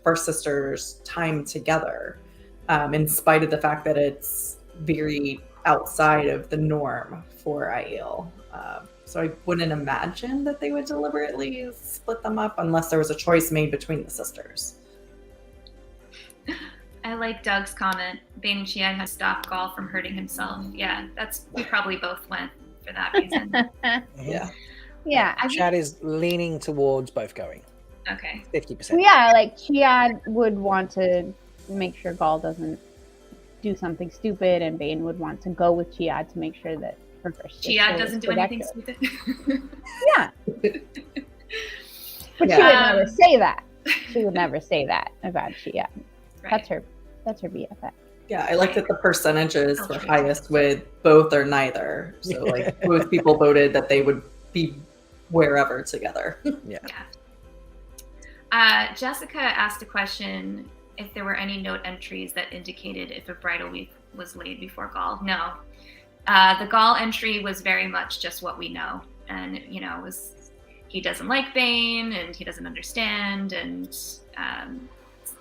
First Sisters time together, in spite of the fact that it's very outside of the norm for Aiel. So I wouldn't imagine that they would deliberately split them up unless there was a choice made between the sisters. I like Doug's comment. Bain&Chiad has stopped Gaul from hurting himself. Yeah, we probably both went for that reason. Yeah. Yeah, I Chad is leaning towards both going. Okay. 50%. Yeah, like Chiad would want to make sure Gaul doesn't do something stupid, and Bain would want to go with Chiad to make sure that her first Chiad doesn't do anything stupid. Yeah. But she would Yeah. never say that. She would never say that about Chiad. Right. That's her BFF. Yeah, I like that the percentages Oh, were true. highest with both or neither. So like both people voted that they would be wherever together. Yeah. Jessica asked a question if there were any note entries that indicated if a bridal week was laid before Gaul. No. The Gaul entry was very much just what we know. And, you know, it was he doesn't like Bain and he doesn't understand, and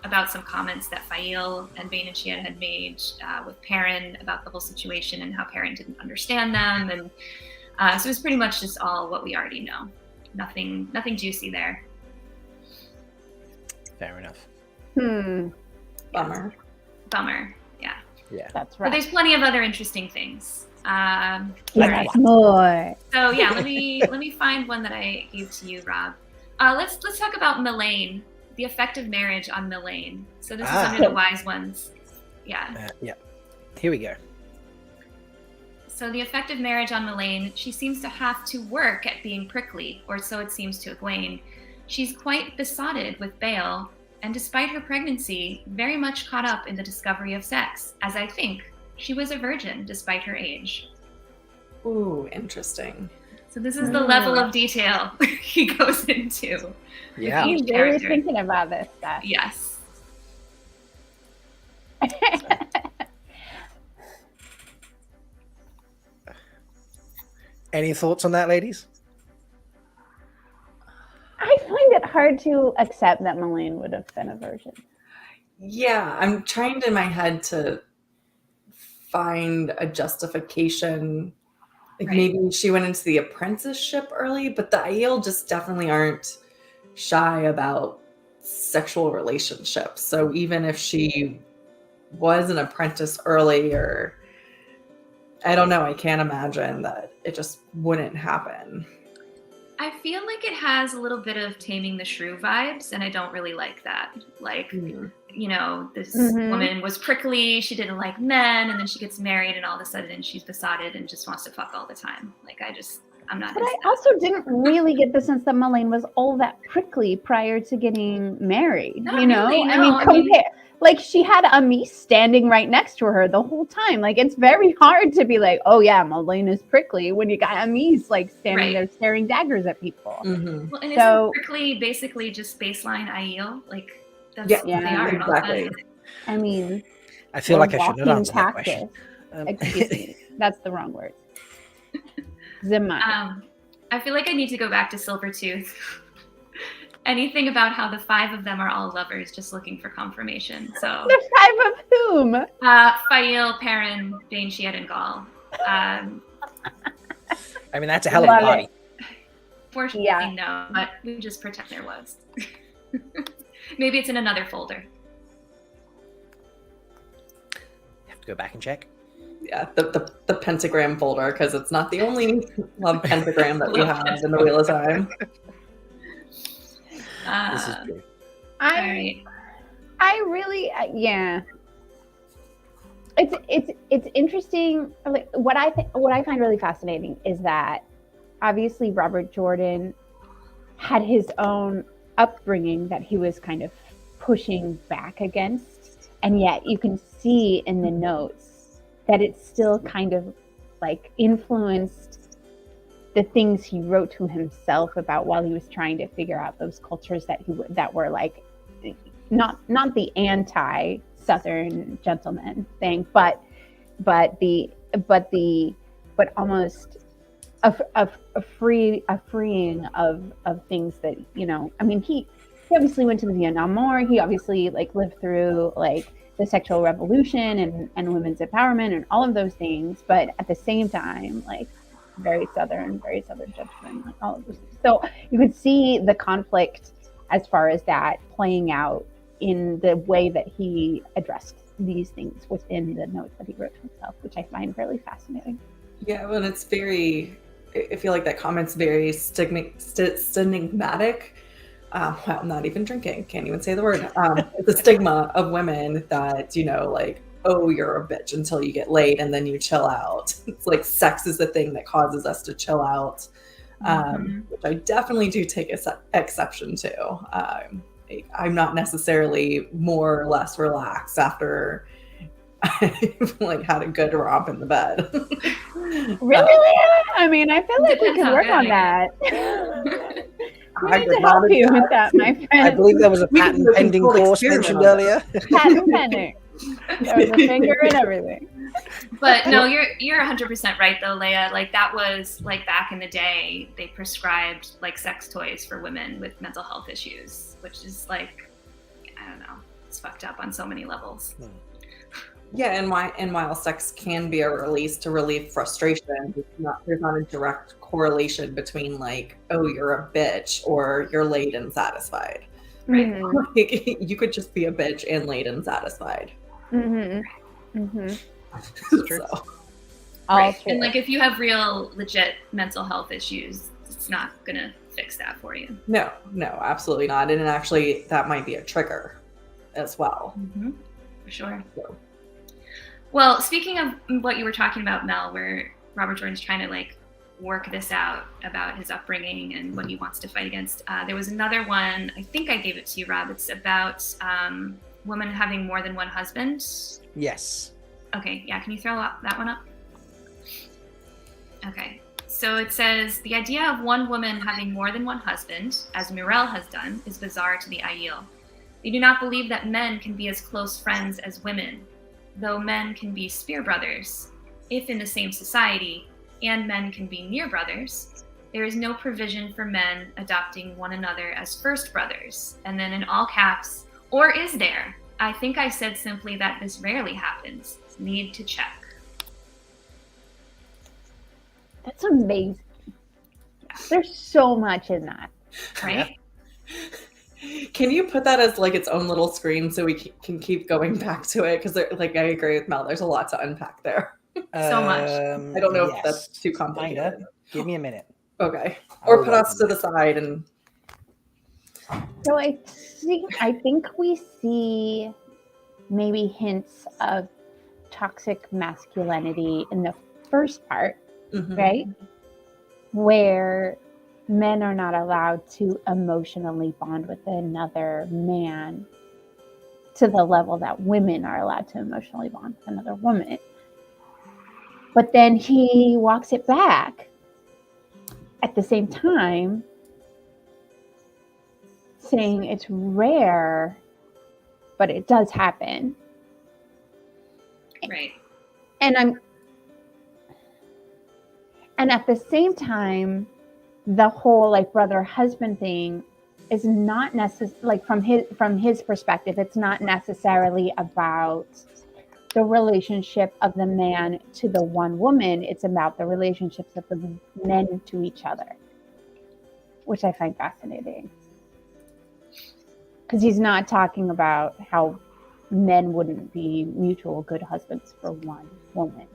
about some comments that Aiel and Bain&Chiad had made with Perrin about the whole situation and how Perrin didn't understand them. And so it was pretty much just all what we already know. Nothing juicy there. Fair enough. Bummer. Yeah. Yeah. That's But right. there's plenty of other interesting things. All Give right. us more. So yeah, let me find one that I gave to you, Rob. Let's talk about Melindhra, the effective marriage on Melindhra. So this is under the wise ones. Yeah. Yeah. Here we go. So the effective marriage on Melindhra, she seems to have to work at being prickly, or so it seems to Egwene. She's quite besotted with Bael, and despite her pregnancy, very much caught up in the discovery of sex, as I think she was a virgin despite her age. Ooh, interesting. So this is the level of detail he goes into. Yeah. Each I'm really character. thinking about this stuff. Yes. Any thoughts on that, ladies? I find it hard to accept that Melindhra would have been a virgin. Yeah, I'm trying in my head to find a justification. Like Right. maybe she went into the apprenticeship early, but the Aiel just definitely aren't shy about sexual relationships. So even if she was an apprentice early, or I don't know, I can't imagine that it just wouldn't happen. I feel like it has a little bit of Taming the Shrew vibes, and I don't really like that. Like, you know, this woman was prickly, she didn't like men, and then she gets married, and all of a sudden she's besotted and just wants to fuck all the time. Like, I'm not. But I into that. also didn't really get the sense that Melindhra was all that prickly prior to getting married. Not you know, really, I no. mean, I mean- like she had Amis standing right next to her the whole time. Like it's very hard to be like, oh yeah, Melinda's prickly when you got Amis like standing there staring daggers at people. Mm-hmm. Well, and So- isn't prickly basically just baseline Aiel? Like, that's Yeah, what they are. and all exactly. that. I mean, I feel they're like I should not walking answer that question. Excuse me, that's the wrong word. Zimmer. I feel like I need to go back to Silvertooth. Anything about how the five of them are all lovers just looking for confirmation. So The five of whom? Aiel, Perrin, Bain&Chiad, and Gaul. I mean, that's a hell of a Love it. party. Fortunately, no, but we just pretend there was. Maybe it's in another folder. Have to go back and check. Yeah, the pentagram folder, because it's not the only love pentagram that we have in the Wheel of Time. This is true. All right. I really, yeah. It's interesting. Like what I find really fascinating is that obviously Robert Jordan had his own upbringing that he was kind of pushing back against, and yet you can see in the notes that it still kind of like influenced the things he wrote to himself about while he was trying to figure out those cultures that were like not the anti-Southern gentleman thing, but almost a freeing of things that, you know, I mean, he obviously went to the Vietnam War. He obviously like lived through like the sexual revolution and women's empowerment and all of those things, but at the same time, like very southern gentleman, like all of those things. So you could see the conflict as far as that playing out in the way that he addressed these things within the notes that he wrote to himself, which I find really fascinating. Yeah, well, it's very I feel like that comment's very stigmatic. Well, I'm not even drinking, can't even say the word. It's a stigma of women that, you know, like, oh, you're a bitch until you get laid and then you chill out. It's like sex is the thing that causes us to chill out, which I definitely do take exception to. I'm not necessarily more or less relaxed after I've like had a good romp in the bed. Really? I mean, I feel like we could work on that. We need to help you with that, my friend. I believe there was a We can patent do a pending controlled course experiment mentioned on earlier. Patent pending. There was a finger and everything. But no, you're 100% right though, Leigh-A. Like that was like back in the day, they prescribed like sex toys for women with mental health issues, which is like, I don't know, it's fucked up on so many levels. Yeah, and while sex can be a release to relieve frustration, there's not a direct correlation between like, oh, you're a bitch or you're laid and satisfied. Right. Like, you could just be a bitch and laid and satisfied. It's true. So, Right. True. And like if you have real legit mental health issues, it's not gonna fix that for you. no, absolutely not. And actually, that might be a trigger as well. For sure. So. Well, speaking of what you were talking about, Mel, where Robert Jordan's trying to like work this out about his upbringing and what he wants to fight against, there was another one, I think I gave it to you, Rob. It's about women having more than one husband. Yes. Okay, yeah, can you throw that one up? Okay, so it says, the idea of one woman having more than one husband, as Mirel has done, is bizarre to the Aiel. They do not believe that men can be as close friends as women, though men can be spear brothers, if in the same society, and men can be near brothers. There is no provision for men adopting one another as first brothers. And then in all caps, or is there? I think I said simply that this rarely happens. Need to check. That's amazing. There's so much in that. Right? Can you put that as like its own little screen so we can keep going back to it? Because like I agree with Mel, there's a lot to unpack there. So much. I don't know if that's too complicated. Kinda. Give me a minute. Okay. Or put us to the side and. So I think we see maybe hints of toxic masculinity in the first part, right? Where men are not allowed to emotionally bond with another man to the level that women are allowed to emotionally bond with another woman. But then he walks it back at the same time, saying it's rare, but it does happen. Right. And at the same time, the whole like brother husband thing is not like from his perspective, it's not necessarily about the relationship of the man to the one woman. It's about the relationships of the men to each other, which I find fascinating. Because he's not talking about how men wouldn't be mutual good husbands for one woman.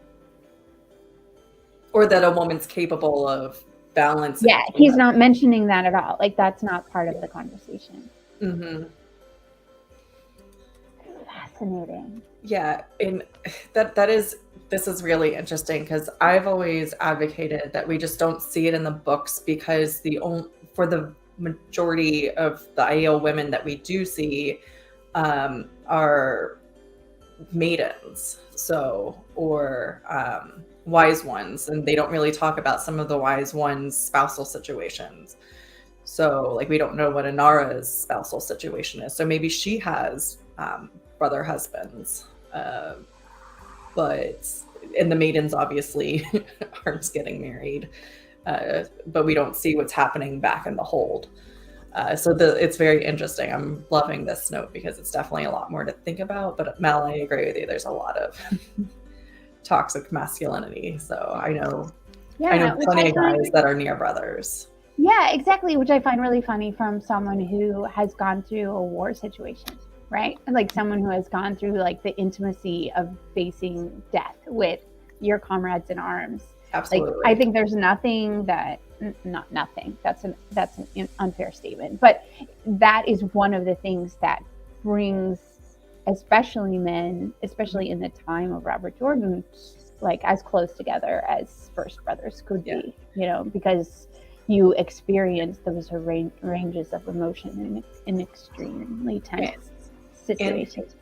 Or that a woman's capable of balancing. Yeah, he's not mentioning that at all. Like, that's not part of the conversation. Fascinating. Yeah, and this is really interesting because I've always advocated that we just don't see it in the books because for the majority of the Aiel women that we do see are maidens, or wise ones, and they don't really talk about some of the wise ones' spousal situations. So, like, we don't know what Inara's spousal situation is. So maybe she has brother husbands, and the maidens obviously aren't getting married, but we don't see what's happening back in the hold. So it's very interesting. I'm loving this note because it's definitely a lot more to think about. But Mel, I agree with you. There's a lot of toxic masculinity. So I know plenty of guys that are near brothers. Yeah, exactly. Which I find really funny from someone who has gone through a war situation, right? Like someone who has gone through like the intimacy of facing death with your comrades in arms. Absolutely. Like, I think there's nothing that, not nothing, that's an unfair statement, but that is one of the things that brings, especially men, especially in the time of Robert Jordan, like as close together as First Brothers could be, you know, because you experience those ranges of emotion in extremely tense situations.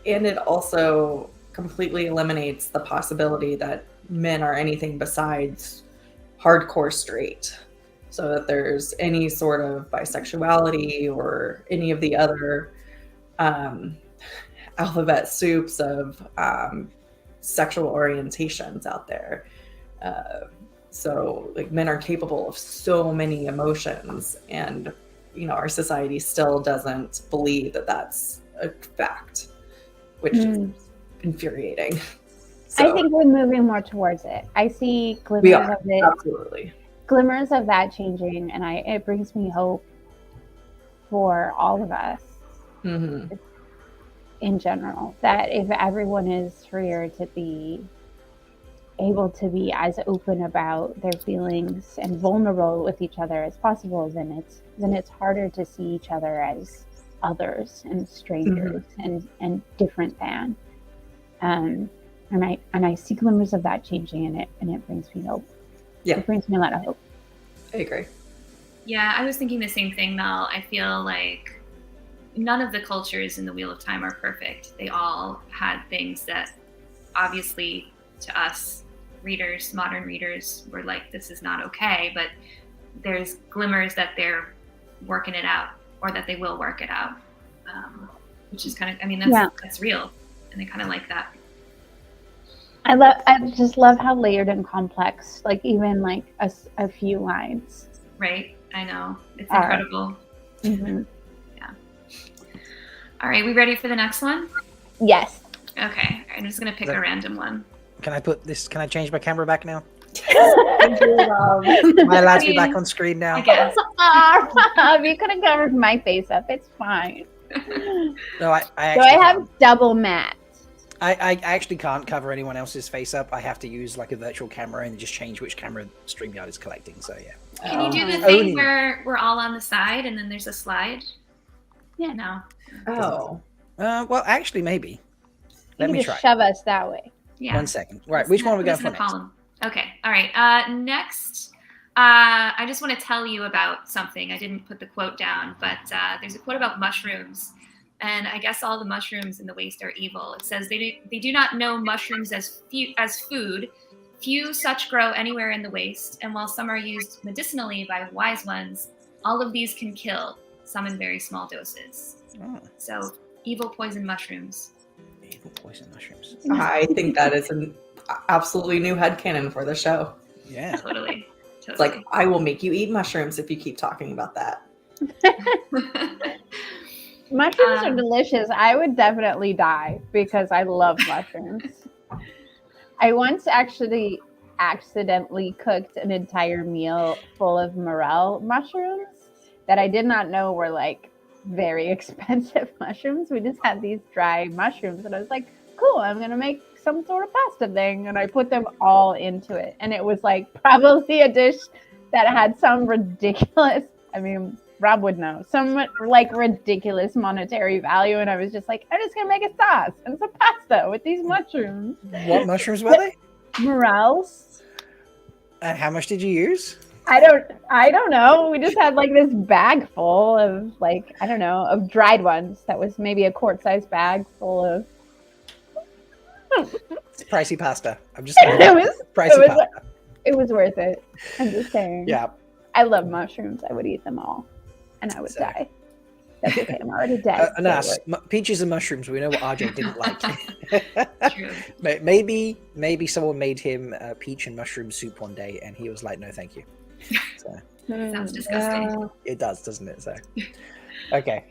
And it also completely eliminates the possibility that men are anything besides hardcore straight. So that there's any sort of bisexuality or any of the other alphabet soups of sexual orientations out there. So like men are capable of so many emotions, and you know, our society still doesn't believe that that's a fact, which is infuriating. So, I think we're moving more towards it. I see glimmers of it. Absolutely. Glimmers of that changing, and it brings me hope for all of us in general, that if everyone is freer to be able to be as open about their feelings and vulnerable with each other as possible, then it's harder to see each other as others and strangers and different than. And I see glimmers of that changing in it, and it brings me hope. Yeah. It brings me a lot of hope. I agree. Yeah, I was thinking the same thing, Mel. I feel like none of the cultures in the Wheel of Time are perfect. They all had things that obviously to us readers, modern readers, were like, this is not okay, but there's glimmers that they're working it out, or that they will work it out, which is kind of, I mean, that's real, and I kind of like that. I just love how layered and complex, like even like a few lines. Right, I know, it's incredible. Mm-hmm. Yeah. All right, we ready for the next one? Yes. Okay, I'm just gonna pick a random one. Can I change my camera back now? Rob. Am I allowed to be back on screen now? I guess. Rob, you could have covered my face up. It's fine. No, I So actually I have can't. double matte. I actually can't cover anyone else's face up. I have to use like a virtual camera and just change which camera StreamYard is collecting. So yeah. Can you do the Only- thing where we're all on the side and then there's a slide? Yeah. No. Oh. Well, actually, maybe. Let You me just try. shove us that way. Yeah. 1 second. Right, which one are we going Put us for in a next? column. Okay. All right. Next, I just want to tell you about something. I didn't put the quote down, but there's a quote about mushrooms. And I guess all the mushrooms in the waste are evil. It says they do not know mushrooms as food. Few such grow anywhere in the waste. And while some are used medicinally by wise ones, all of these can kill, some in very small doses. Oh, So evil poison mushrooms. evil poison mushrooms. I think that is an absolutely new headcanon for the show. Yeah. Totally. It's like, I will make you eat mushrooms if you keep talking about that. Mushrooms are delicious. I would definitely die because I love mushrooms. I once actually accidentally cooked an entire meal full of morel mushrooms that I did not know were like very expensive mushrooms. We just had these dry mushrooms, and I was like, cool, I'm going to make some sort of pasta thing. And I put them all into it. And it was like probably a dish that had some ridiculous, I mean, Rob would know, some like ridiculous monetary value. And I was just like, I'm just going to make a sauce and some pasta with these mushrooms. What mushrooms were they? Morels. And how much did you use? I don't know. We just had like this bag full of like, I don't know, of dried ones. That was maybe a quart-sized bag full of. It's pricey pasta. I'm just It was pricey pasta. It was worth it. I'm just saying. Yeah. I love mushrooms. I would eat them all, and I would die. That's okay. I'm already dead. Anas, peaches and mushrooms. We know what RJ didn't like. True. Maybe someone made him peach and mushroom soup one day, and he was like, "No, thank you." So, Sounds disgusting. it does, doesn't it? So, okay.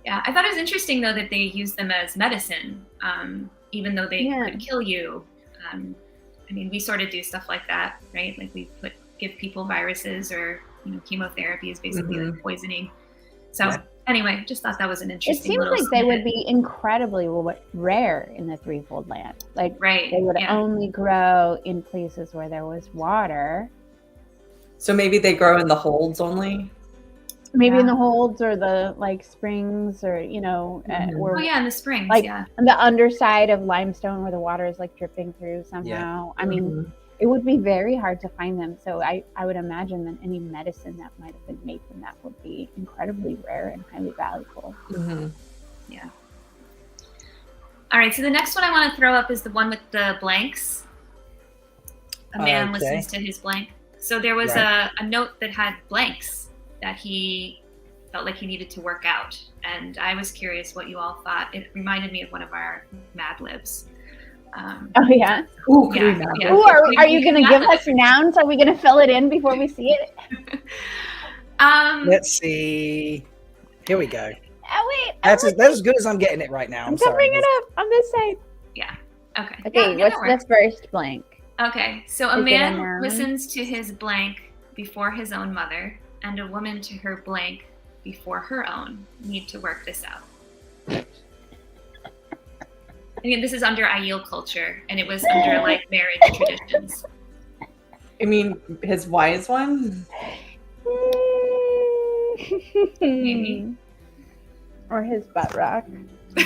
Yeah, I thought it was interesting though that they use them as medicine, even though they could kill you. I mean, we sort of do stuff like that, right? Like we give people viruses, or chemotherapy is basically like poisoning. So Anyway, just thought that was an It interesting. seems little like they would snippet. be incredibly rare in the threefold land. Like Right. they would Yeah. only grow in places where there was water. So maybe they grow in the holds only. Maybe in Yeah. the holds or the like springs or Mhm. or Oh yeah, in the springs. like Yeah. on the underside of limestone where the water is like dripping through somehow. I mean, Mhm. it would be very hard to find them. So I would imagine that any medicine that might have been made from that would be incredibly rare and highly valuable. Mhm. Yeah. All right. So the next one I want to throw up is the one with the blanks. A man Okay. listens to his blank. So there was Right. a note that had blanks that he felt like he needed to work out. And I was curious what you all thought. It reminded me of one of our Mad Libs. Oh yeah. Ooh, could Yeah, we map yeah. it? Ooh, are you We going to can give map us nouns? Are we going to fill it in before we see it? Let's see. Here we go. Oh wait, That's as good as I'm getting it right now. I'm I'm sorry. covering it up on this side. Okay. Okay, Yeah, what's that works. the first blank? Okay, so a Is it a man noun? listens to his blank before his own mother, and a woman to her blank before her own. Need to work this out. Again, this is under Aiel culture, and it was under like marriage traditions. I mean, his wise one. Maybe. Or his butt rock. I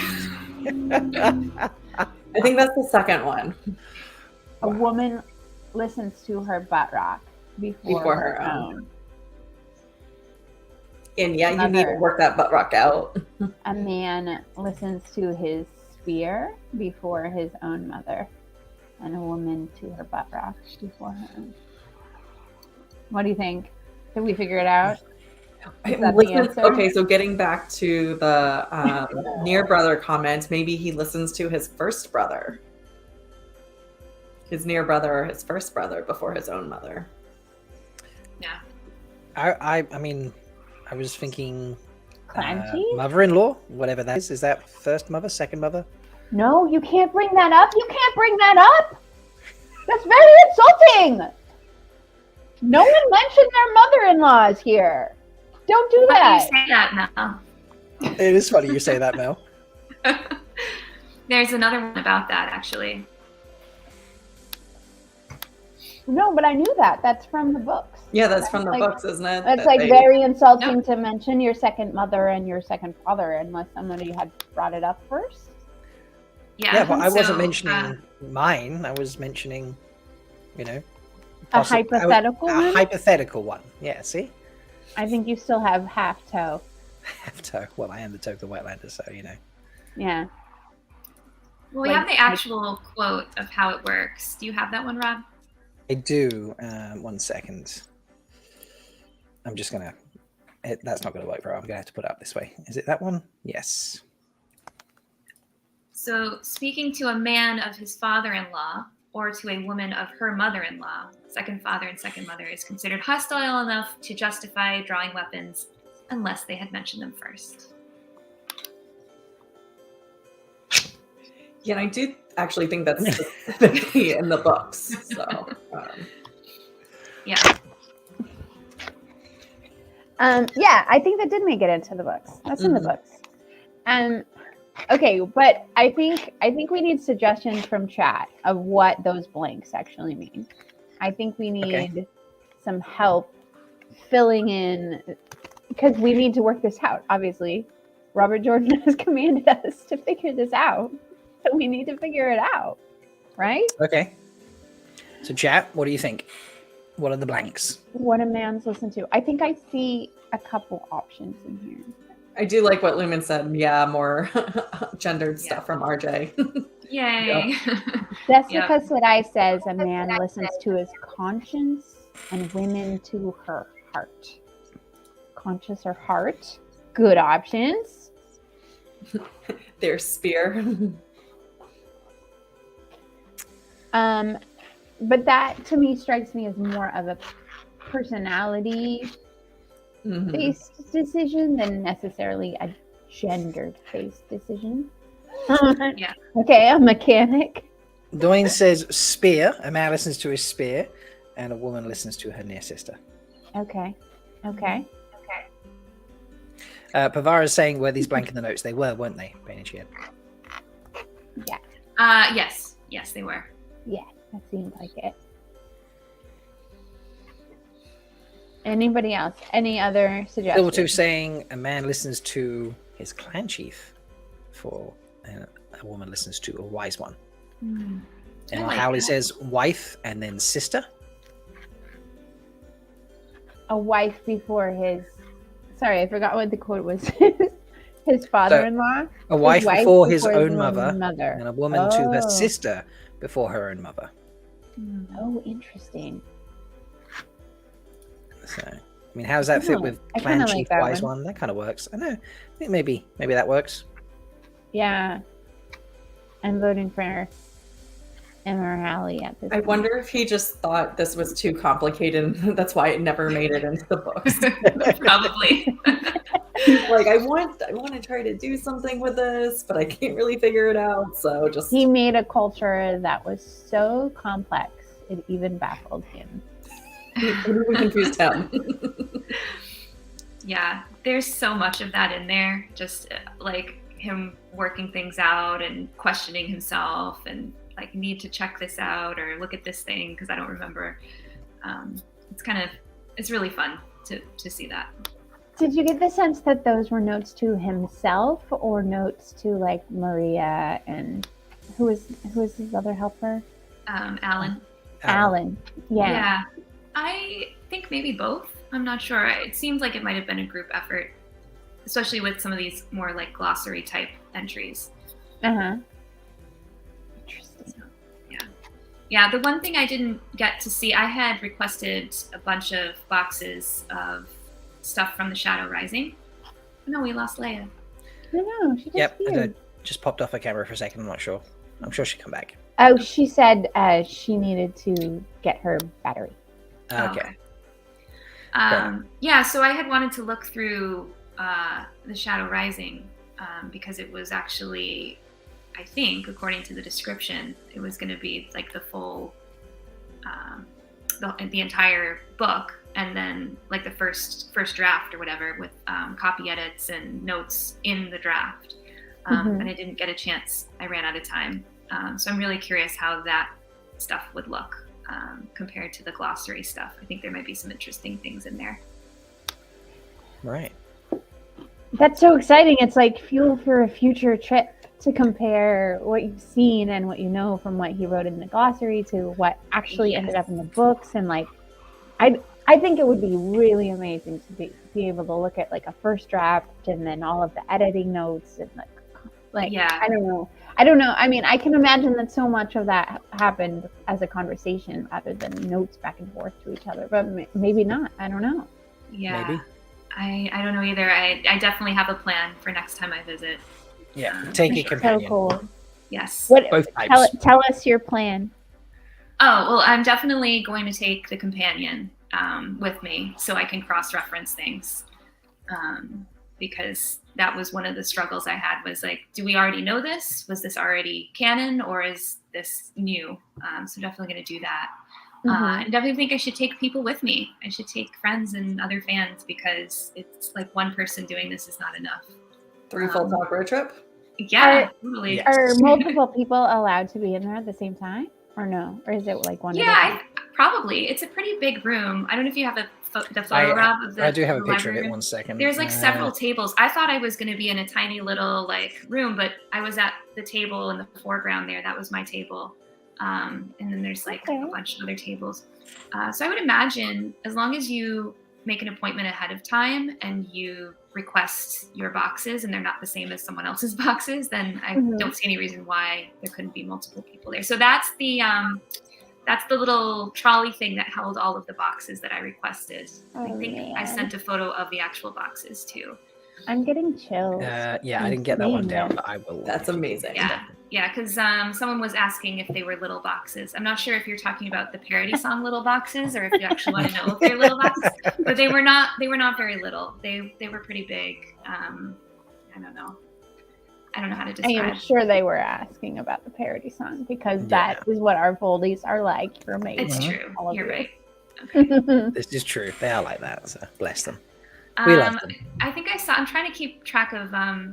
think that's the second one. A woman listens to her butt rock before her own. And yeah, you need to Mother. work that butt rock out. A man listens to his spear before his own mother. And a woman to her butt rock before her own. What do you think? Did we figure it out? Is that the Listens- answer? okay, so getting back to the near brother comment, maybe he listens to his first brother. His near brother or his first brother before his own mother. Yeah. I mean, I was thinking Clancy? mother-in-law, whatever that is. Is that first mother, second mother? No, you can't bring that up. You can't bring that up. That's very insulting. No one mentioned their mother-in-laws here. Don't do Why do you that. say that now? It is funny you say that, Mel. There's another one about that actually. No, but I knew that. That's from the books. Yeah, that's from the Like, books, isn't it? That's That like they- very insulting to mention your second mother and your second father unless somebody had brought it up first. Yeah. Yeah, but I wasn't so, mentioning mine. I was mentioning, A possi- hypothetical a one? hypothetical one. Yeah, see? I think you still have half toe. Have to. Well, I am the token Wetlander, so Yeah. well, we like- have the actual quote of how it works. Do you have that one, Rob? I do. 1 second. I'm just gonna. That's not gonna work, bro. I'm gonna have to put it up this way. Is it that one? Yes. So, speaking to a man of his father-in-law or to a woman of her mother-in-law, second father and second mother is considered hostile enough to justify drawing weapons unless they had mentioned them first. Yeah, and I do actually think that's specifically in the books. So, Yeah. Yeah, I think that did make it into the books. That's in the books. Okay, but I think we need suggestions from chat of what those blanks actually mean. I think we need some help filling in because we need to work this out. Obviously, Robert Jordan has commanded us to figure this out, so we need to figure it out, right? Okay. So, chat, what do you think? What are the blanks? What a man's listen to. I think I see a couple options in here. I do like what Lumen said. Yeah, more gendered stuff from RJ. Yay. Jessica Sladai says a man listens to his conscience and women to her heart. Conscience or heart? Good options. Their spear. But that to me strikes me as more of a personality Mhm. based decision than necessarily a gendered based decision. Yeah. Okay, a mechanic. Doyne says spear. A man listens to his spear, and a woman listens to her near sister. Okay. Pavara's saying, were these blank in the notes? They were, weren't they, Bain&Chiad? Yes, they were. Yeah, that seemed like it. Anybody else? Any other suggestions? Silvertooth saying a man listens to his clan chief, and a woman listens to a wise one. Hmm. And I like Howley that. says wife and then sister. A wife before his. Sorry, I forgot what the quote was. His father-in-law. A wife before his own mother, mother. and a woman to her Oh. sister before her own mother. Oh, interesting. So, I mean, how does that fit with I clan kinda like chief that wise one. one? That kind of works. I know. I think maybe that works. Yeah. I'm voting for Emma Halley at this I point. wonder if he just thought this was too complicated and that's why it never made it into the books. Probably. Like I want to try to do something with this, but I can't really figure it out. So just He made a culture that was so complex, it even baffled him. it even confused him. Yeah, there's so much of that in there. Just like him working things out and questioning himself and like need to check this out or look at this thing because I don't remember. It's really fun to see that. Did you get the sense that those were notes to himself or notes to like Maria and who was his other helper? Alan. Alan. Yeah. I think maybe both. I'm not sure. It seems like it might have been a group effort, especially with some of these more like glossary type entries. Uh-huh. Interesting. Yeah, the one thing I didn't get to see, I had requested a bunch of boxes of stuff from the Shadow Rising. No, we lost Leigh-A. No, she just Yep, here. just popped off her camera for a second. I'm not sure. I'm sure she'll come back. Oh, she said she needed to get her battery. Okay. Yeah, so I had wanted to look through the Shadow Rising because it was actually, I think, according to the description, it was going to be like the full, the entire book, and then like the first draft or whatever with copy edits and notes in the draft. Mhm. And I didn't get a chance. I ran out of time. So I'm really curious how that stuff would look compared to the glossary stuff. I think there might be some interesting things in there. Right. That's so exciting. It's like fuel for a future trip to compare what you've seen and what you know from what he wrote in the glossary to what actually ended up in the books. And like, I think it would be really amazing to be able to look at like a first draft and then all of the editing notes and like Yeah. I don't know. I mean, I can imagine that so much of that happened as a conversation rather than notes back and forth to each other, but maybe not. I don't know. Yeah. Maybe. I don't know either. I definitely have a plan for next time I visit. Yeah. Take a sure. companion. So cool. Yes. What? Both types. Tell us your plan. Oh, well, I'm definitely going to take the companion with me so I can cross-reference things. Because that was one of the struggles I had was like, do we already know this? Was this already canon or is this new? So definitely going to do that. I definitely think I should take people with me. I should take friends and other fans because it's like one person doing this is not enough. 3 full talk road trip. Yeah, totally. Yeah. Are multiple people allowed to be in there at the same time, or no? Or is it like one? Yeah, probably. It's a pretty big room. I don't know if you have the photo, Rob, of the I do have a the picture of library it. room. 1 second. There's like several tables. I thought I was going to be in a tiny little like room, but I was at the table in the foreground there. That was my table. And then there's like a bunch of other tables. So I would imagine as long as you make an appointment ahead of time and you request your boxes and they're not the same as someone else's boxes, then I don't see any reason why there couldn't be multiple people there. So that's the little trolley thing that held all of the boxes that I requested. I think I sent a photo of the actual boxes too. I'm getting chills. Yeah, I didn't get that one down, but I will. That's amazing. Yeah, because someone was asking if they were little boxes. I'm not sure if you're talking about the parody song "Little Boxes" or if you actually want to know if they're little boxes. But they were not. They were not very little. They were pretty big. I don't know. I don't know how to I describe. am sure they were asking about the parody song because that is what our foldies are like for me. It's true. All of You're you. right. This is true. They are like that. So bless them. We love them. I think I saw. I'm trying to keep track of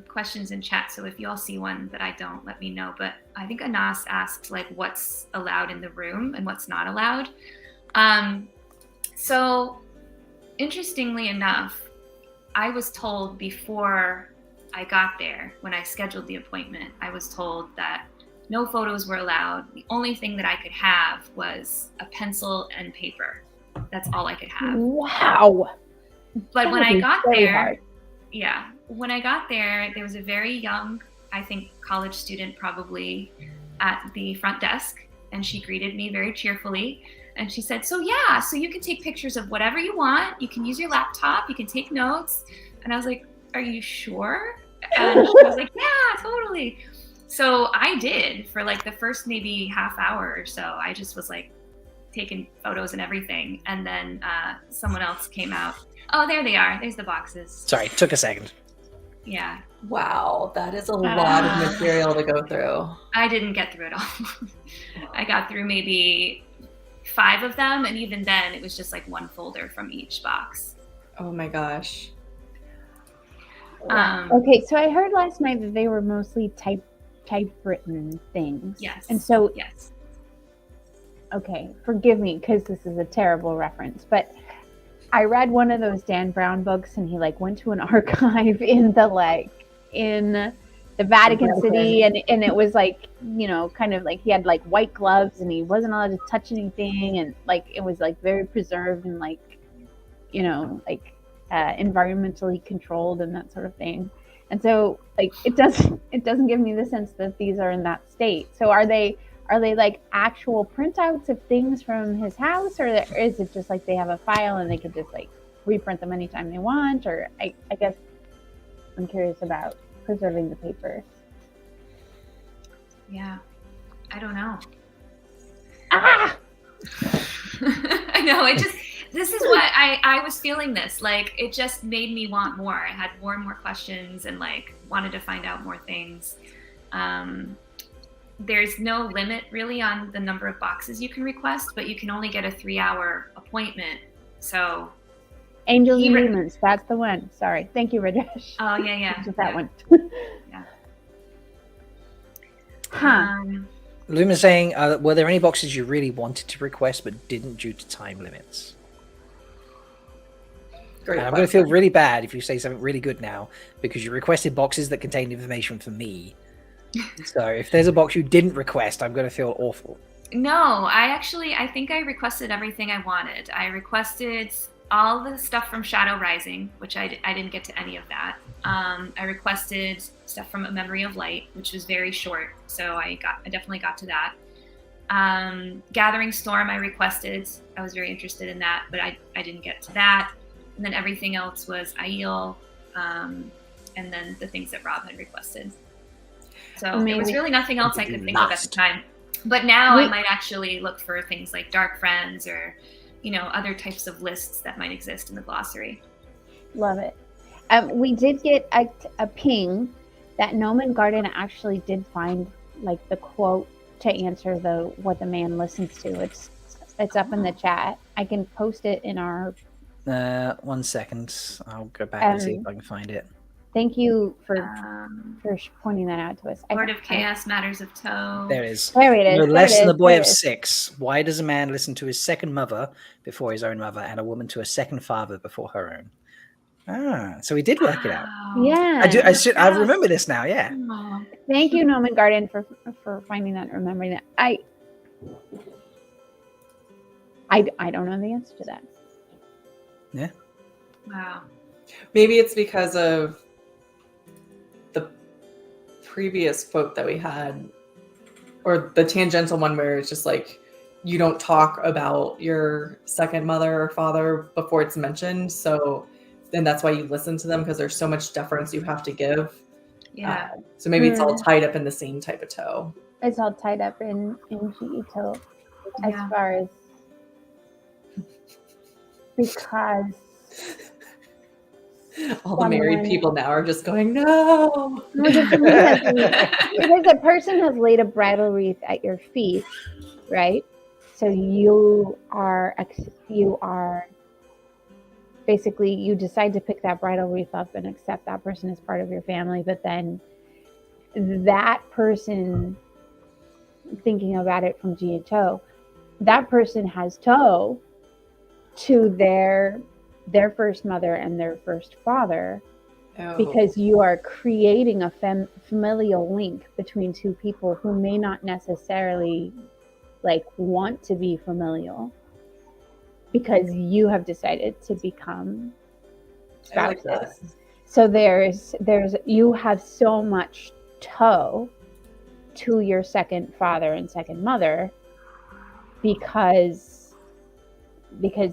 questions in chat. So if you all see one that I don't, let me know. But I think Anas asked like what's allowed in the room and what's not allowed. So interestingly enough, I was told before I got there, when I scheduled the appointment, I was told that no photos were allowed. The only thing that I could have was a pencil and paper. That's all I could have. Wow. But when I got very there, hard. yeah, when I got there, there was a very young, I think college student probably at the front desk, and she greeted me very cheerfully. And she said, so you can take pictures of whatever you want. You can use your laptop. You can take notes. And I was like, are you sure? And she was like, yeah, totally. So I did for like the first maybe half hour or so. I just was like taking photos and everything. And then someone else came out. Oh, there they are. There's the boxes. Sorry, took a second. Yeah. Wow, that is a lot of material to go through. I didn't get through it all. I got through maybe 5 of them, and even then it was just like one folder from each box. Oh my gosh. Okay, so I heard last night that they were mostly typewritten things. Yes. And so, yes. Okay, forgive me because this is a terrible reference, but I read one of those Dan Brown books, and he like went to an archive in the Vatican City, and it was like, you know, kind of like he had like white gloves, and he wasn't allowed to touch anything, and like it was like very preserved and like, you know, like environmentally controlled and that sort of thing. And so like it doesn't give me the sense that these are in that state. So are they like actual printouts of things from his house, or is it just like they have a file and they could just like reprint them anytime they want? Or I guess I'm curious about preserving the papers. Yeah. I don't know. Ah! I know. This is what I was feeling this. Like, it just made me want more. I had more and more questions and like wanted to find out more things. There's no limit really on the number of boxes you can request, but you can only get a 3-hour appointment. So Angels and Demons, that's the one. Sorry. Thank you, Rajesh. Oh, yeah. Just that one. Yeah. Huh. Luma's saying, were there any boxes you really wanted to request but didn't due to time limits? Great. And I'm going to feel really bad if you say something really good now, because you requested boxes that contained information for me. So if there's a box you didn't request, I'm going to feel awful. No, I think I requested everything I wanted. I requested all the stuff from Shadow Rising, which I didn't get to any of that. I requested stuff from A Memory of Light, which was very short, so I definitely got to that. Gathering Storm I requested. I was very interested in that, but I didn't get to that. And then everything else was Aiel, and then the things that Rob had requested. So there was really nothing else I could think of at the time. But now I might actually look for things like Dark Friends or, you know, other types of lists that might exist in the glossary. Love it. We did get a ping that Noman Garden actually did find like the quote to answer what the man listens to. It's up in the chat. I can post it in our. 1 second. I'll go back and see if I can find it. Thank you for pointing that out to us. Lord of Chaos, Matters of Toe. There it is. There it is. No less than the boy of 6. Why does a man listen to his second mother before his own mother, and a woman to a second father before her own? So we did work it out. Yeah. I remember this now. Yeah. Oh. Thank you, Noman Garden, for finding that and remembering that. I don't know the answer to that. Yeah. Wow. Maybe it's because of the previous quote that we had, or the tangential one where it's just like, you don't talk about your second mother or father before it's mentioned. So then that's why you listen to them, because there's so much deference you have to give. Yeah. So maybe it's all tied up in the same type of toe. It's all tied up in GE toe as far as, because all the married people now are just going, no. Because a person has laid a bridal wreath at your feet, right? So you are basically you decide to pick that bridal wreath up and accept that person as part of your family, but then that person, thinking about it from GHO, that person has toe to their first mother and their first father, because you are creating a familial link between two people who may not necessarily like want to be familial, because you have decided to become spouses. Like so there's you have so much toe to your second father and second mother, because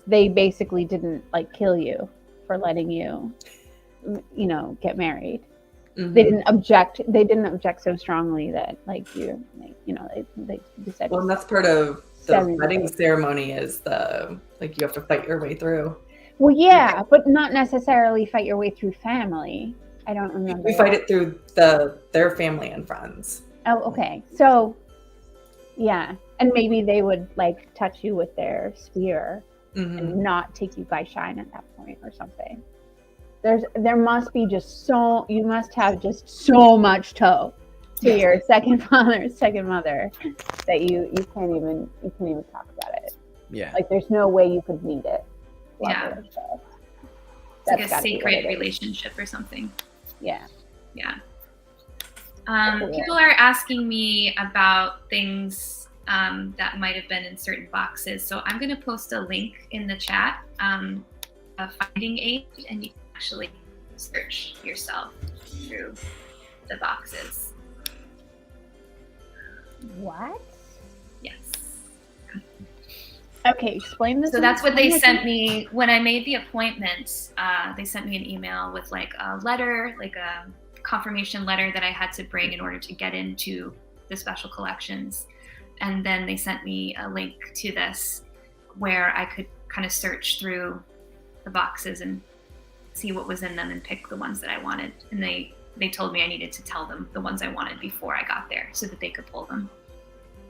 they basically didn't like kill you for letting you get married. Mm-hmm. They didn't object so strongly that like they decided. Well, and that's part of the wedding ceremony, is you have to fight your way through. Well, yeah, but not necessarily fight your way through family. I don't remember. We fight it through their family and friends. Oh, okay. So, yeah, and maybe they would like touch you with their spear and not take you by shine at that point or something. There must be you must have just so much toe to your second father, second mother, that you can't even talk about it. Yeah. Like there's no way you could meet it. Yeah. It's like a sacred relationship or something. Yeah. Yeah. People are asking me about things that might have been in certain boxes. So I'm going to post a link in the chat, a finding aid, and you can actually search yourself through the boxes. What? Yes. Okay, explain this. So that's what they sent me when I made the appointment. They sent me an email with like a letter, like a confirmation letter that I had to bring in order to get into the special collections. And then they sent me a link to this where I could kind of search through the boxes and see what was in them and pick the ones that I wanted. And they told me I needed to tell them the ones I wanted before I got there so that they could pull them.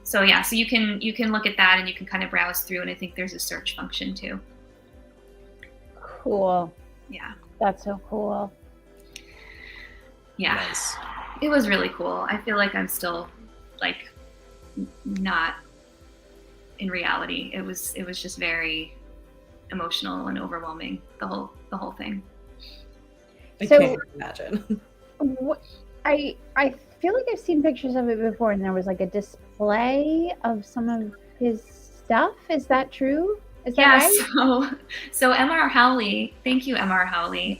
So yeah, so you can look at that and you can kind of browse through, and I think there's a search function too. Cool. Yeah. That's so cool. Yeah. Nice. It was really cool. I feel like I'm still like not in reality. It was just very emotional and overwhelming, the whole thing. I So- can't imagine. I feel like I've seen pictures of it before, and there was like a display of some of his stuff. Is that true? Is that right? So MR Howley, thank you, MR Howley.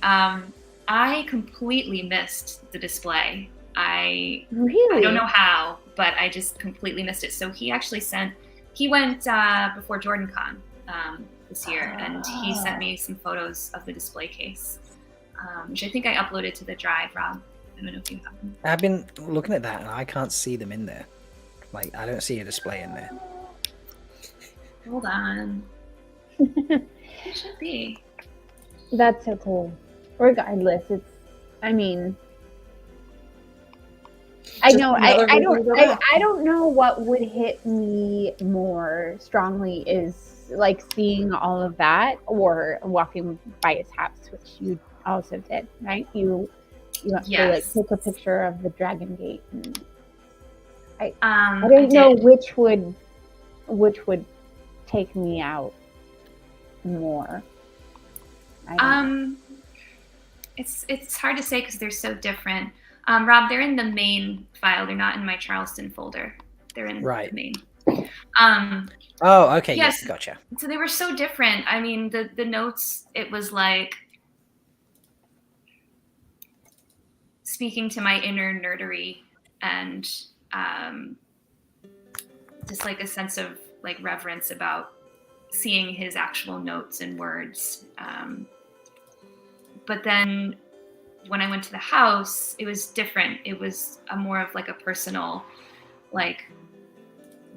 I completely missed the display. Really? I don't know how, but I just completely missed it. So he went before Jordan Con this year, and he sent me some photos of the display case, which I think I uploaded to the drive, Rob. I don't know if you have them. I've been looking at that and I can't see them in there. Like, I don't see a display in there. Hold on. It should be. That's so cool. Regardless, I don't know what would hit me more strongly is like seeing all of that, or walking by his house, which you also did, right? You have to like take a picture of the Dragon Gate, and I don't know which would take me out more. It's hard to say because they're so different. Rob, they're in the main file. They're not in my Charleston folder. They're in the main. Oh, okay. Yes, Gotcha. So they were so different. I mean, the notes, it was like speaking to my inner nerdery and just like a sense of like reverence about seeing his actual notes and words. But then when I went to the house, it was different. It was more of like a personal, like,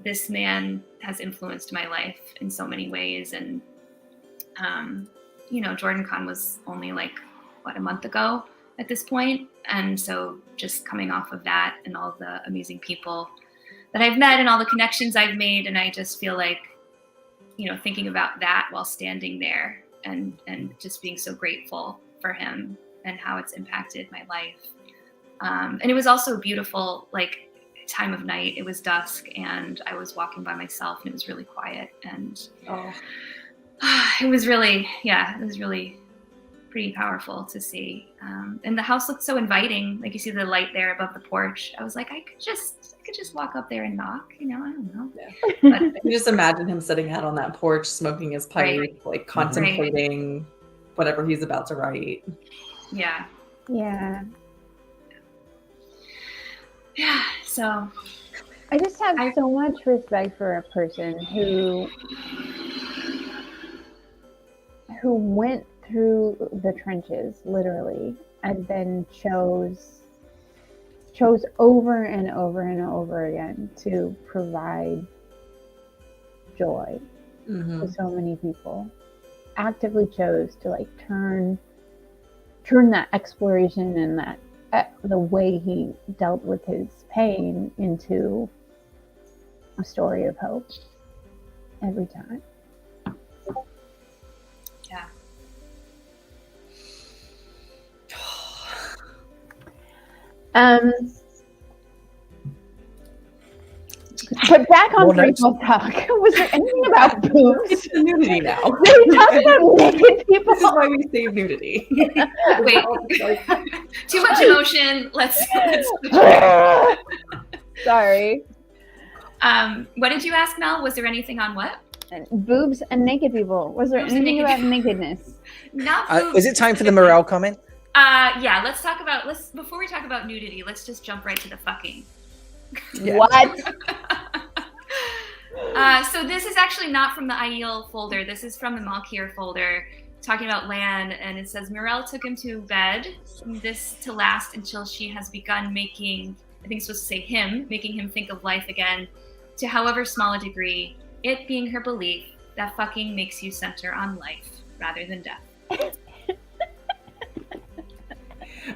this man has influenced my life in so many ways. And, Jordan Con was only like, a month ago at this point. And so just coming off of that and all the amazing people that I've met and all the connections I've made. And I just feel like, thinking about that while standing there and just being so grateful for him and how it's impacted my life. And it was also a beautiful, like, time of night. It was dusk and I was walking by myself and it was really quiet, and it was really pretty powerful to see. And the house looked so inviting. Like, you see the light there above the porch. I was like, I could just walk up there and knock, I don't know. Yeah. But I can just imagine him sitting out on that porch, smoking his pipe, like contemplating whatever he's about to write. yeah. So I just have so much respect for a person who went through the trenches, literally, and then chose over and over and over again to provide joy to so many people. Actively chose to, like, turn that exploration and that the way he dealt with his pain into a story of hope every time. yeah. But back on More notes? people talk. Was there anything about boobs? It's the nudity now. Did we talk about naked people? This is why we save nudity. Wait, too much emotion. Let's Sorry. what did you ask, Mel? Was there anything on what? Boobs and naked people. Was there Boobs and anything naked about nakedness? Not boobs Is it time for the specifically. morale comment? Yeah, before we talk about nudity, let's just jump right to the fucking. Yeah. What? So this is actually not from the Aiel folder. This is from the Malkier folder, talking about Lan, and it says Morel took him to bed, this to last until she has begun making, I think it's supposed to say him, making him think of life again, to however small a degree, it being her belief that fucking makes you center on life rather than death.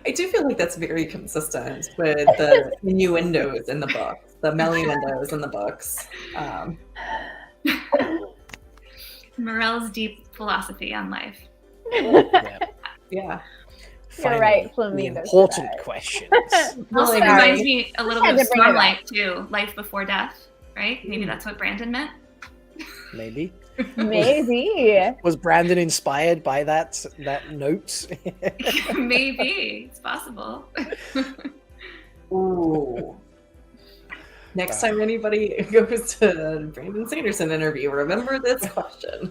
I do feel like that's very consistent with the innuendos in the books, the Melindhras in the books. Morel's deep philosophy on life. Yeah. Yeah. You're right, The Flamingo. important questions. Also Really reminds nice. me a little Had bit of to bring it Stormlight too, life before death, right? Maybe that's what Brandon meant. Maybe. Maybe. Was Brandon inspired by that note? Maybe it's possible. Ooh. Next time anybody goes to Brandon Sanderson interview, remember this question.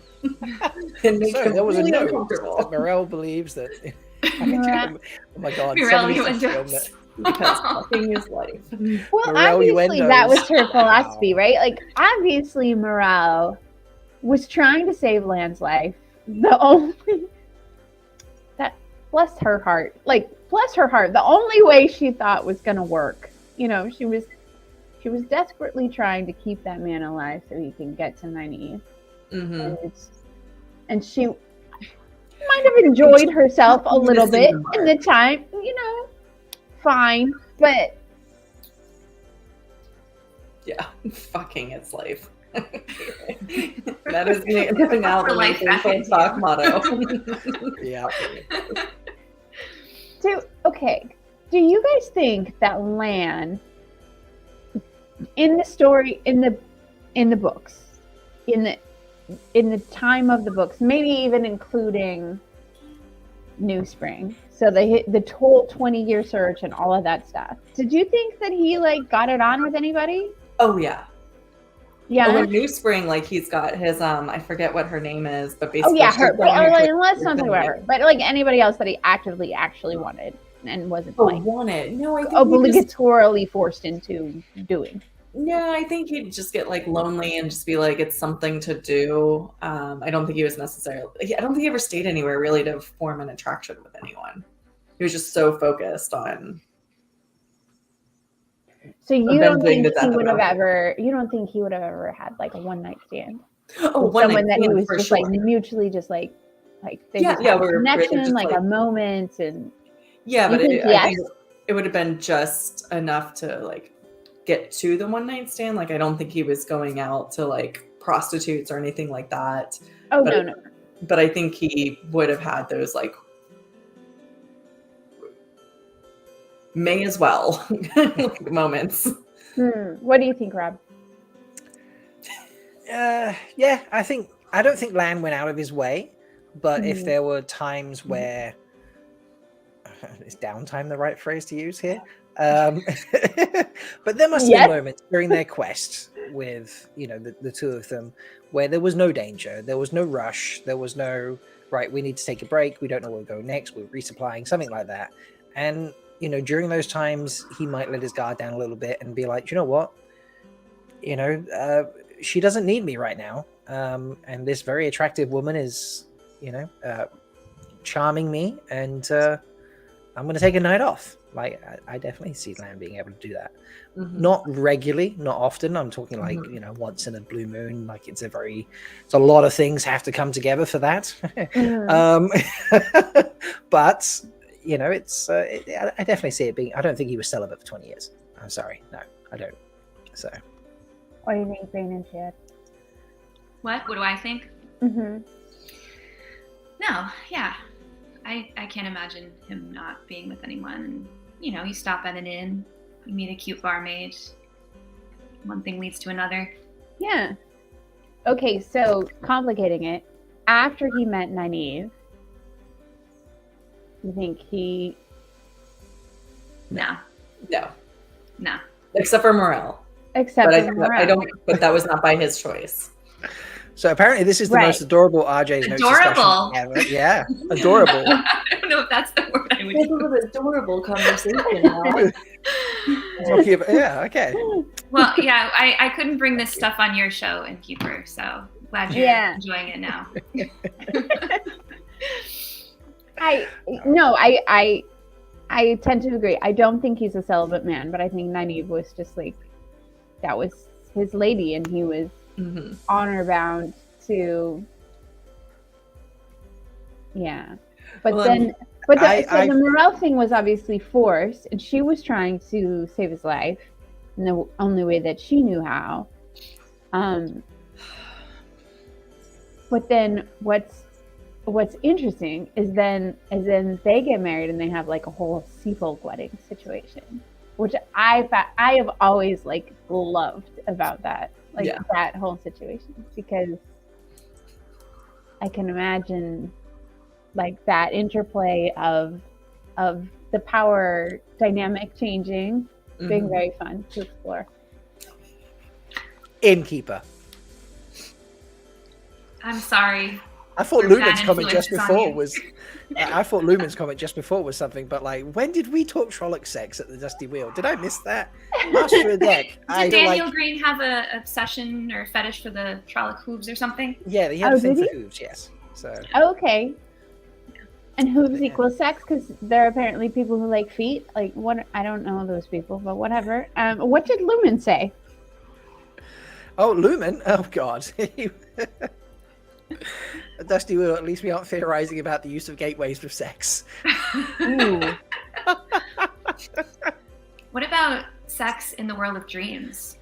And make So them there was a really note that uncomfortable. Morel believes that. Morel- Oh my god! Morel somebody should film innuendos. that. Because fucking is life. Well, Morale obviously that was her innuendos. philosophy, Wow. right? Like, obviously Morale was trying to save Lan's life. The only that, bless her heart, the only way she thought was gonna work. She was desperately trying to keep that man alive so he can get to Nynaeve. Mm-hmm. And she might have enjoyed herself a little Missing bit the mark. in the time, fine, but Yeah, fucking it's life. That is now For the life back Aiel into Talk you. motto. Yeah. do you guys think that Lan in the story, in the books, in the time of the books, maybe even including New Spring, so the whole 20-year search and all of that stuff, did you think that he got it on with anybody? Oh yeah. Yeah. Oh, in New Spring, he's got his I forget what her name is, but Oh basically yeah, she's her. going into a Let's not talk thing. about her. But anybody else that he actively actually wanted and wasn't wanted. No, I think obligatorily forced into doing. Yeah, I think he'd just get lonely and just be it's something to do. I don't think he was necessarily. I don't think he ever stayed anywhere really to form an attraction with anyone. He was just so focused on. So you don't avenging think the death he of would have Malkier. ever? You don't think he would have ever had a one-night stand? Oh, With one someone night that he stand, was for just sure. mutually just they Yeah, just yeah, had a where they're connection, just, a moment, and Yeah, You but think I think yes? it would have been just enough to get to the one night stand. I don't think he was going out to prostitutes or anything like that. oh But no, But I think he would have had those like may as well moments. What do you think, Rob? Yeah, I don't think Lan went out of his way, but if there were times where is downtime the right phrase to use here? But there must be moments during their quest with, you know, the two of them where there was no danger, there was no rush, there was no, right, we need to take a break, we don't know where we're going next, we're resupplying, something like that. And, you know, during those times, he might let his guard down a little bit and be like, you know what? You know, she doesn't need me right now. And this very attractive woman is, you know, charming me, and I'm going to take a night off. Like, I definitely see Lan being able to do that. Not regularly, not often. I'm talking like, you know, once in a blue moon. Like, it's a lot of things have to come together for that. But, you know, I definitely see it being, I don't think he was celibate for 20 years. I'm sorry. No, I don't. So. What do you think, Bain&Chiad? What do I think? Mm-hmm. No, yeah. I can't imagine him not being with anyone. And, you know, you stop at an inn, you meet a cute barmaid, one thing leads to another. Yeah. Okay, so complicating it, after he met Nynaeve, you think he... No. Except for Morel. Except But for Morel. I don't. But that was not by his choice. So apparently this is the most adorable RJ's notes adorable ever. Yeah, adorable. I don't know if that's the word I would use. It was an adorable conversation. Yeah, okay. Well, yeah, I couldn't bring this stuff on your show, Innkeeper, so glad you're enjoying it now. I tend to agree. I don't think he's a celibate man, but I think Nynaeve was just like, that was his lady, and he was honor bound to, But Well, then, the Morel thing was obviously forced, and she was trying to save his life in the only way that she knew how. But then what's interesting is then they get married and they have like a whole seafolk wedding situation, which I have always like loved about that, that whole situation, because I can imagine like that interplay of the power dynamic changing, being very fun to explore. Innkeeper. I'm sorry. I thought Lumen's comment just before was. I thought Lumen's comment just before was something, but like, when did we talk Trolloc sex at the Dusty Wheel? Did I miss that? Master of Deck. Did Daniel Green have a obsession or a fetish for the Trolloc hooves or something? Yeah, he had a thing for hooves. Yes. So. Okay. And hooves equals sex, because there are apparently people who like feet. Like, what? I don't know those people, but whatever. What did Lumen say? Oh, Lumen. Oh God. Dusty Wheel, at least we aren't theorizing about the use of gateways for sex. What about sex in the world of dreams?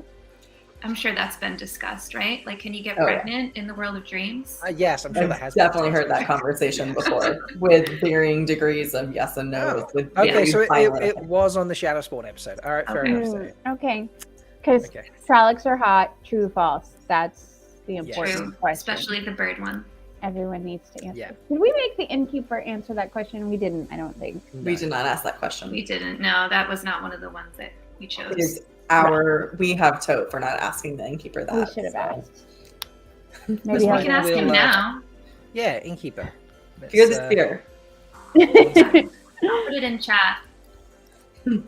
I'm sure that's been discussed, right? Like, can you get pregnant in the world of dreams? Yes, I'm sure that has definitely heard that conversation before, with varying degrees of yes and no. Okay, so it was on the Shadow Spawn episode. All right, fair enough. Okay, because Trollocs are hot, true or false? That's the important question. Especially the bird one. Everyone needs to answer. Yeah. Did we make the Innkeeper answer that question? We didn't, I don't think. No. We did not ask that question. We didn't. No, that was not one of the ones that we chose. We have Tote for not asking the Innkeeper that. We should have asked. Maybe we can ask him now. Yeah, Innkeeper. Fear the spear. I'll put it in chat.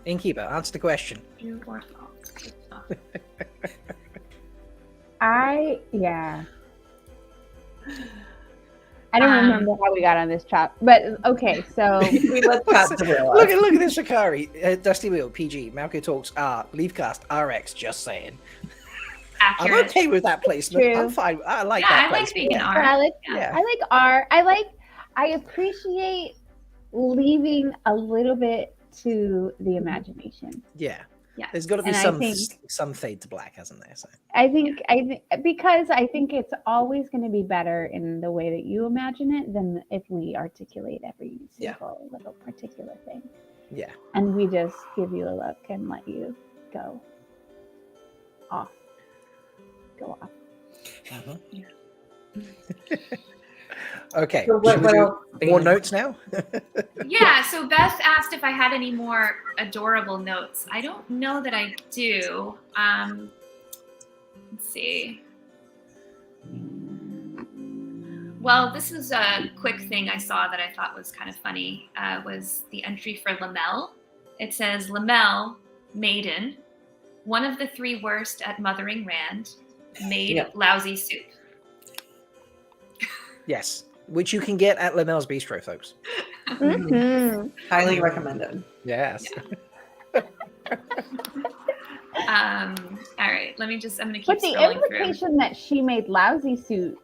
Innkeeper, answer the question. True or false? I don't remember how we got on this chat, but okay, so we let chat look at this Shikari. Dusty Wheel, PG, Malkier Talks, Leafcast, RX, just saying. Accurate. I'm okay with that placement. True. I'm fine. I like that I like placement. being an R. I like R. I appreciate leaving a little bit to the imagination. Yeah. Yes. There's got to be And I some think- some fade to black, hasn't there? So I think because I think it's always going to be better in the way that you imagine it than if we articulate every Yeah. single little particular thing. yeah. And we just give you a look and let you go off. Okay. So what should we do else, more Bain? notes now? Yeah, so Beth asked if I had any more adorable notes. I don't know that I do. Let's see. Well, this is a quick thing I saw that I thought was kind of funny, was the entry for Lamelle. It says, Lamelle, Maiden, one of the 3 worst at mothering Rand, made lousy soup. Yes. Which you can get at Lamelle's Bistro, folks. Mhm. Highly recommended. Yes. All right, I'm going to keep But the scrolling through. implication that she made lousy soup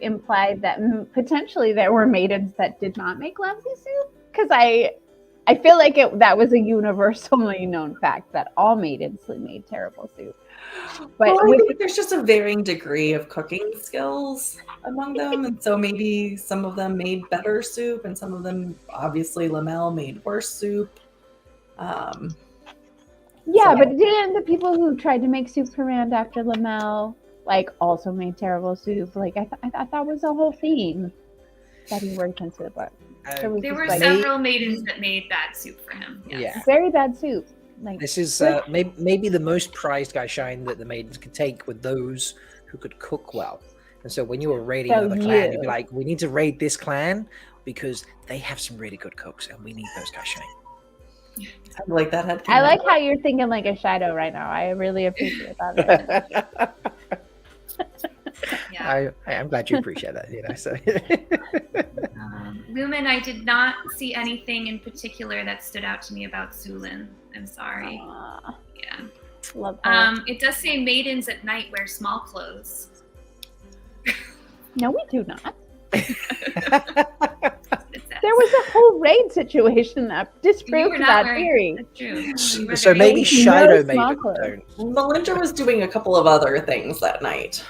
implied that potentially there were maidens that did not make lousy soup. Because I feel like that was a universally known fact that all maidens made terrible soup. But Well, I think there's just a varying degree of cooking skills among them, and so maybe some of them made better soup, and some of them, obviously, Lamelle made worse soup. yeah, so- but didn't the people who tried to make soup for Rand after Lamelle also made terrible soup? I thought that was a whole theme that he worked into the book. There was There just, were like, several maidens that made bad soup for him. Yes. Yeah. very bad soup. This is maybe the most prized guy shine that the maidens could take with those who could cook well. And so when you were raiding So another clan, you'd be you. like, we need to raid this clan because they have some really good cooks and we need those guys shine. I like that head. I like how you're thinking like a shadow right now. I really appreciate that. Yeah. I'm glad you appreciate that, So Lumen, I did not see anything in particular that stood out to me about Sulin. I'm sorry. Yeah. Love her. It does say maidens at night wear small clothes. No, we do not. It says. There was a whole raid situation that You disproved were not that wearing- theory. That's true. You were so very- maybe No Shido made small it. clothes. Melindhra was doing a couple of other things that night.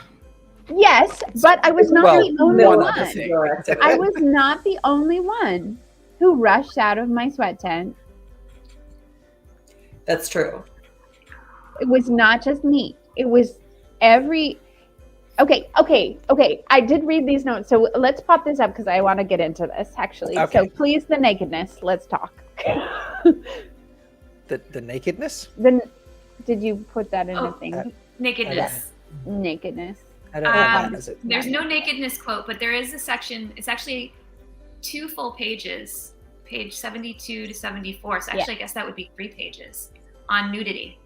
Yes, but I was not Well, the only one one. other thing. I was not the only one who rushed out of my sweat tent. That's true. It was not just me. It was every. Okay. I did read these notes, so let's pop this up because I want to get into this actually. Okay. So please, the nakedness. Let's talk. The nakedness? Then, did you put that in Oh. a thing? Nakedness. Nakedness. I don't know how does it. There's no nakedness quote, but there is a section. It's actually 2 full pages, page 72 to 74. So actually, I guess that would be 3 pages on nudity.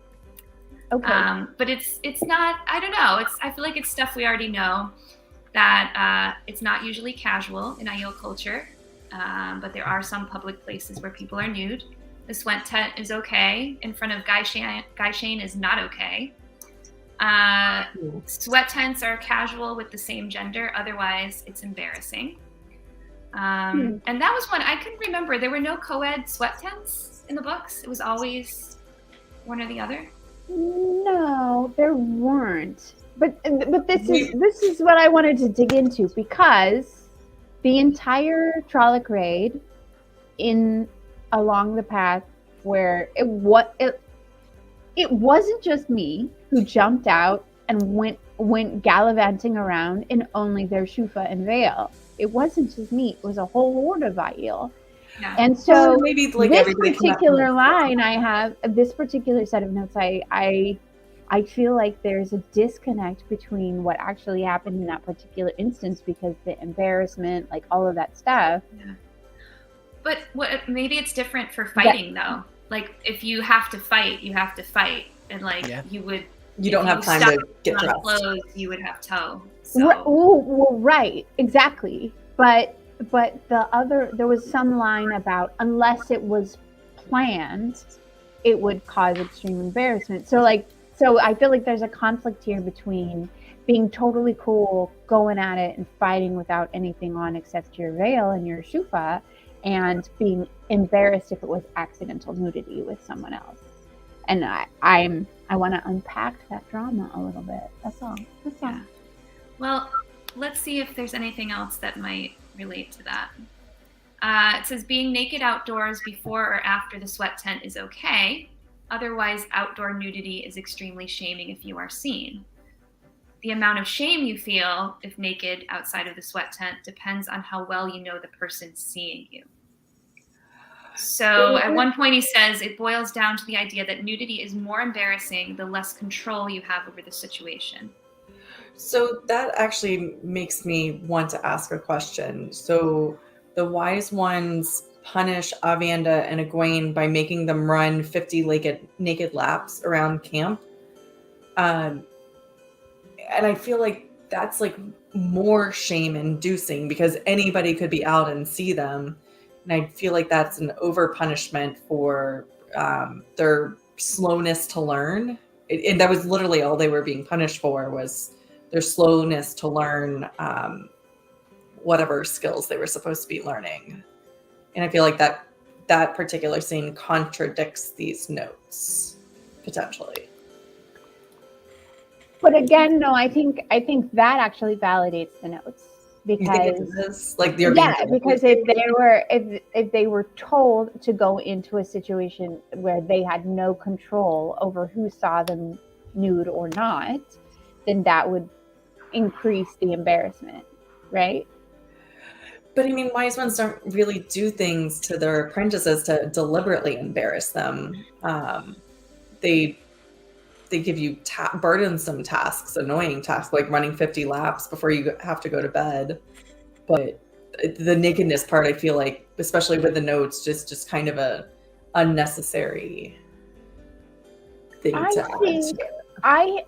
Okay. But it's not. I don't know. I feel like it's stuff we already know. That it's not usually casual in Aiel culture, but there are some public places where people are nude. The sweat tent is okay. In front of Guy Shane is not okay. Sweat tents are casual with the same gender. Otherwise, it's embarrassing. And that was one I couldn't remember. There were no co-ed sweat tents in the books. It was always one or the other. No, there weren't. But this is what I wanted to dig into because the entire Trolloc raid along the path where it wasn't just me who jumped out and went gallivanting around in only their shufa and veil. It wasn't just me. It was a whole horde of Aiel. Yeah. And so maybe this everybody come out particular from- line I have, this particular set of notes, I feel like there's a disconnect between what actually happened in that particular instance because the embarrassment, like all of that stuff. Yeah. But maybe it's different for fighting though. Like if you have to fight, you have to fight, and you would. You don't if have time stuck to get on dressed. clothes, you would have toe. So. Well, right, exactly. But there was some line about unless it was planned, it would cause extreme embarrassment. So I feel like there's a conflict here between being totally cool, going at it and fighting without anything on except your veil and your shufa, and being embarrassed if it was accidental nudity with someone else. and I want to unpack that drama a little bit. That's all. Yeah. Well, let's see if there's anything else that might relate to that. It says being naked outdoors before or after the sweat tent is okay. Otherwise, outdoor nudity is extremely shaming if you are seen. The amount of shame you feel if naked outside of the sweat tent depends on how well you know the person seeing you. So at one point he says it boils down to the idea that nudity is more embarrassing the less control you have over the situation. So that actually makes me want to ask a question. So the wise ones punish Avienda and Egwene by making them run 50 naked laps around camp. And I feel like that's like more shame inducing because anybody could be out and see them. And I feel like that's an over punishment for their slowness to learn. And that was literally all they were being punished for, was their slowness to learn whatever skills they were supposed to be learning. And I feel like that particular scene contradicts these notes potentially. But again, no, I think that actually validates the notes, because You think it is? Like they're because if they were told to go into a situation where they had no control over who saw them nude or not, then that would increase the embarrassment, right? But I mean, wise ones don't really do things to their apprentices to deliberately embarrass them. They give you burdensome tasks, annoying tasks, like running 50 laps before you have to go to bed. But the nakedness part, I feel like, especially with the notes, just kind of a unnecessary thing to add.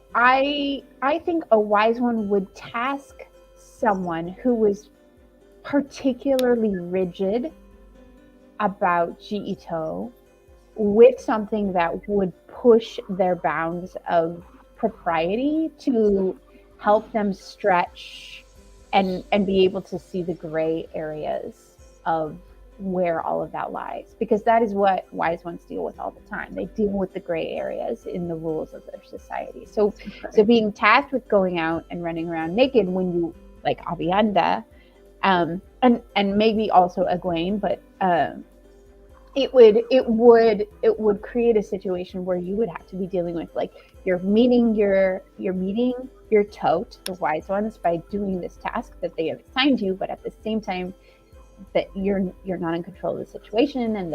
I think a wise one would task someone who was particularly rigid about Jiito with something that would push their bounds of propriety to help them stretch and be able to see the gray areas of where all of that lies, because that is what wise ones deal with all the time. They deal with the gray areas in the rules of their society. So being tasked with going out and running around naked when you, like Avienda, and maybe also Egwene, but it would create a situation where you would have to be dealing with, like, you're meeting your tote, the wise ones, by doing this task that they have assigned you, but at the same time that you're not in control of the situation, and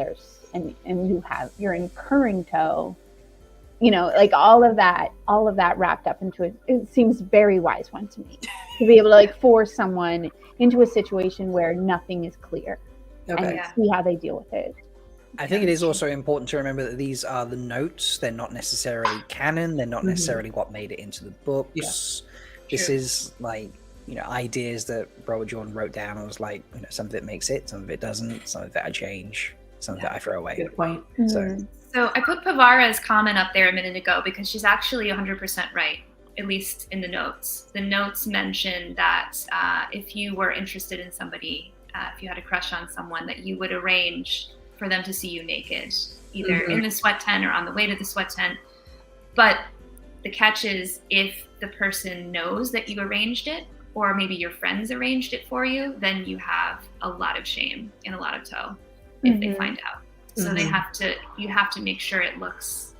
you're incurring tow, like all of that wrapped up into it. It seems very wise one to me, to be able to like force someone into a situation where nothing is clear, and see how they deal with it. I think it is also important to remember that these are the notes. They're not necessarily canon. They're not necessarily what made it into the books. Yeah. This is like, ideas that Robert Jordan wrote down. I was like, some of it makes it, some of it doesn't, some of it I change, some of it I throw away. Good point. So I put Pavara's comment up there a minute ago because she's actually 100% right, at least in the notes. The notes mention that if you were interested in somebody, if you had a crush on someone, that you would arrange for them to see you naked, either in the sweat tent or on the way to the sweat tent. But the catch is, if the person knows that you arranged it, or maybe your friends arranged it for you, then you have a lot of shame and a lot of tow if they find out. So you have to make sure it looks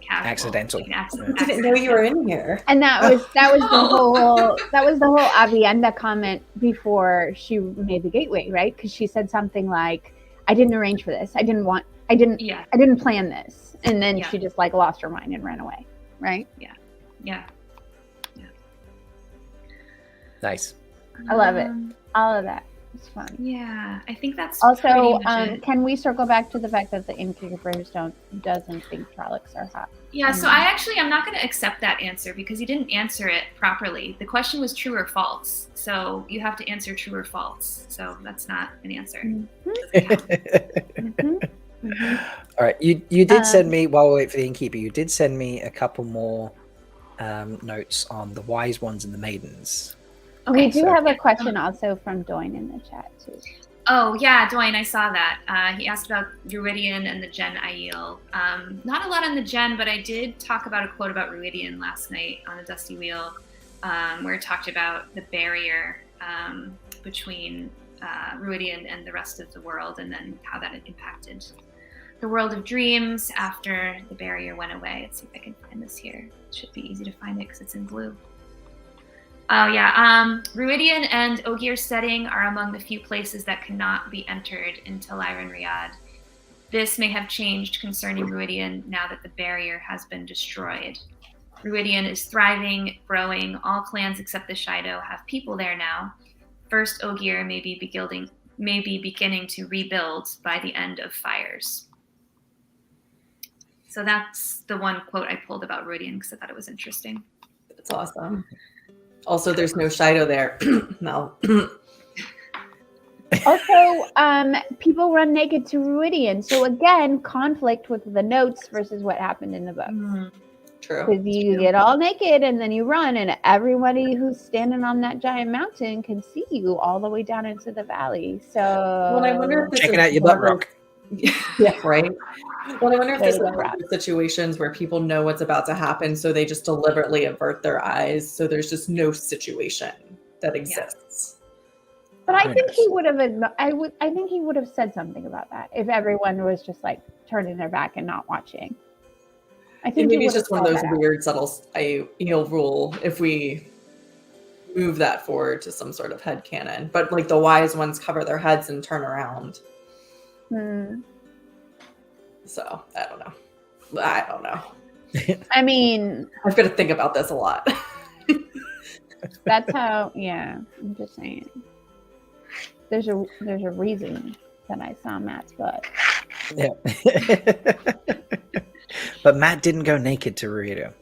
casual. Accidental. I didn't know you were in here. And that was the whole Avienda comment before she made the gateway, right? Because she said something like, I didn't arrange for this. I didn't plan this. And then she just like lost her mind and ran away. Right? Yeah. Nice. I love it. All of that. It's fun. Yeah. I think that's also, can we circle back to the fact that the innkeepers doesn't think Trollocs are hot? Yeah, so I'm not going to accept that answer because you didn't answer it properly. The question was true or false. So you have to answer true or false. So that's not an answer. All right. You did send me, while we wait for the innkeeper, you did send me a couple more notes on the wise ones and the maidens. We do have a question also from Doyne in the chat too. Oh yeah, Dwayne, I saw that. He asked about Ruidian and the Gen Aiel. Not a lot on the Gen, but I did talk about a quote about Ruidian last night on the Dusty Wheel, where it talked about the barrier between Ruidian and the rest of the world, and then how that had impacted the world of dreams after the barrier went away. Let's see if I can find this here. It should be easy to find it because it's in blue. Oh yeah, Ruidian and Ogier's setting are among the few places that cannot be entered into Maiden-Chiad. This may have changed concerning Ruidian now that the barrier has been destroyed. Ruidian is thriving, growing. All clans except the Shido have people there now. First Ogier may be beginning to rebuild by the end of fires. So that's the one quote I pulled about Ruidian because I thought it was interesting. That's awesome. Also, there's no Shido there. No. Also, people run naked to Ruidian. So again, conflict with the notes versus what happened in the book. Mm-hmm. True. Because you get all naked and then you run, and everybody who's standing on that giant mountain can see you all the way down into the valley. So Well, I wonder if this Checking is out your one butt of those- rock. Yeah, right. Well, I wonder if this is There you one of those situations where people know what's about to happen, so they just deliberately avert their eyes, so there's just no situation that exists. But I Who think he knows? would have. I think he would have said something about that if everyone was just like turning their back and not watching. I think And maybe he it's would just one have of those called that out. weird, subtle Aiel rule if we move that forward to some sort of headcanon. But like the wise ones cover their heads and turn around. So I don't know. I mean, I've got to think about this a lot. that's how. Yeah, I'm just saying. There's a reason that I saw Matt's butt. Yeah. But Matt didn't go naked to Ruido.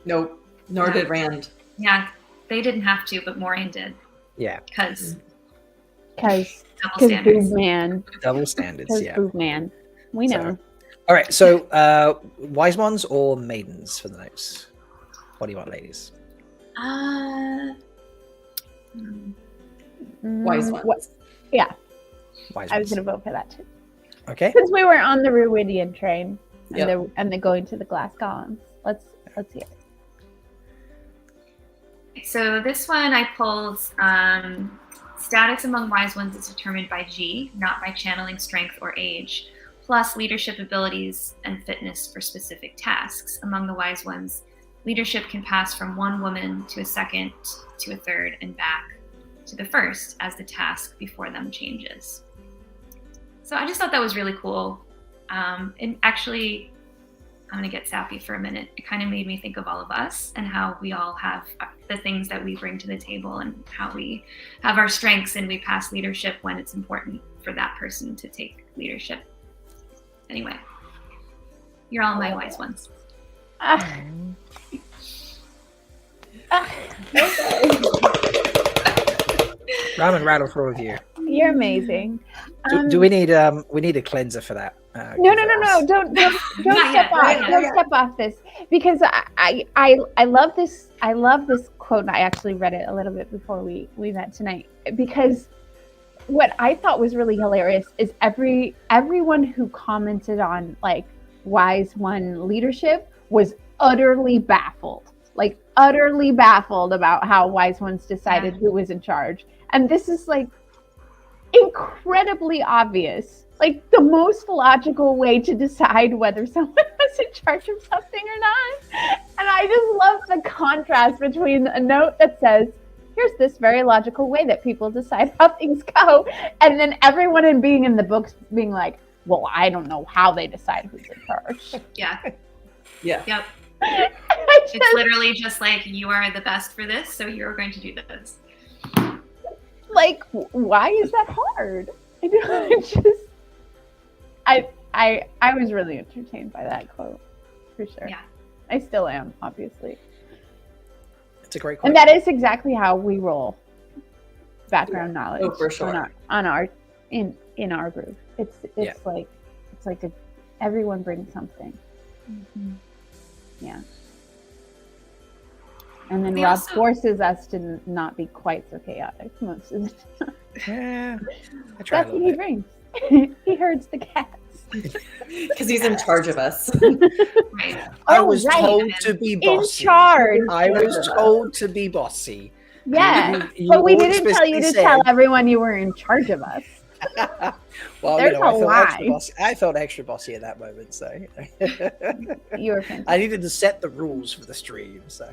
Nope. Nor Yeah. did Rand. Yeah, they didn't have to, but Moraine did Yeah. because Because double standards. boob man. Double standards, Because yeah. boob man. We So- know. All right, so wise ones or maidens for the notes? What do you want, ladies? Wise ones. What? Yeah, Wise I was ones. going to vote for that too. Okay. Since we were on the Ruidian train and Yep. they're going to the glass columns. Let's hear it. So this one I pulled. Status among wise ones is determined by G, not by channeling strength or age, plus leadership abilities and fitness for specific tasks. Among the wise ones, leadership can pass from one woman to a second, to a third, and back to the first as the task before them changes. So I just thought that was really cool. And actually, I'm going to get sappy for a minute. It kind of made me think of all of us and how we all have the things that we bring to the table and how we have our strengths and we pass leadership when it's important for that person to take leadership. Anyway, you're all my wise ones. Ramen rattle for review. You're amazing. Do we need a cleanser for that? No. Don't Not step yet, off. not yet. Don't step off this because I love this. I love this quote. And I actually read it a little bit before we met tonight because what I thought was really hilarious is everyone who commented on like wise one leadership was utterly baffled about how wise ones decided who was in charge. And this is like incredibly obvious, like the most logical way to decide whether someone was in charge of something or not. And I just love the contrast between a note that says, here's this very logical way that people decide how things go, and then everyone being in the books being like, well, I don't know how they decide who's in charge. Yeah. Yeah. Yep. I just, It's literally just like, you are the best for this, so you're going to do this. like, why is that hard? I was really entertained by that quote, for sure. Yeah. I still am, obviously. It's a great quote. And that is exactly how we roll background knowledge. Oh, for sure. In our group. It's like everyone brings something. Mm-hmm. Yeah. And then We Rob also- forces us to not be quite so chaotic most of the time. Yeah, I tried That's a what little he bit. brings. He herds the cats. Because he's in charge of us. Right. I Oh, was right. told to be In bossy. charge. I was told to be bossy. Yeah, You but we all didn't tell you to explicitly tell said- everyone you were in charge of us. Well, There's I a felt extra lie. bossy. I felt extra bossy at that moment, so You were fantastic. I needed to set the rules for the stream. So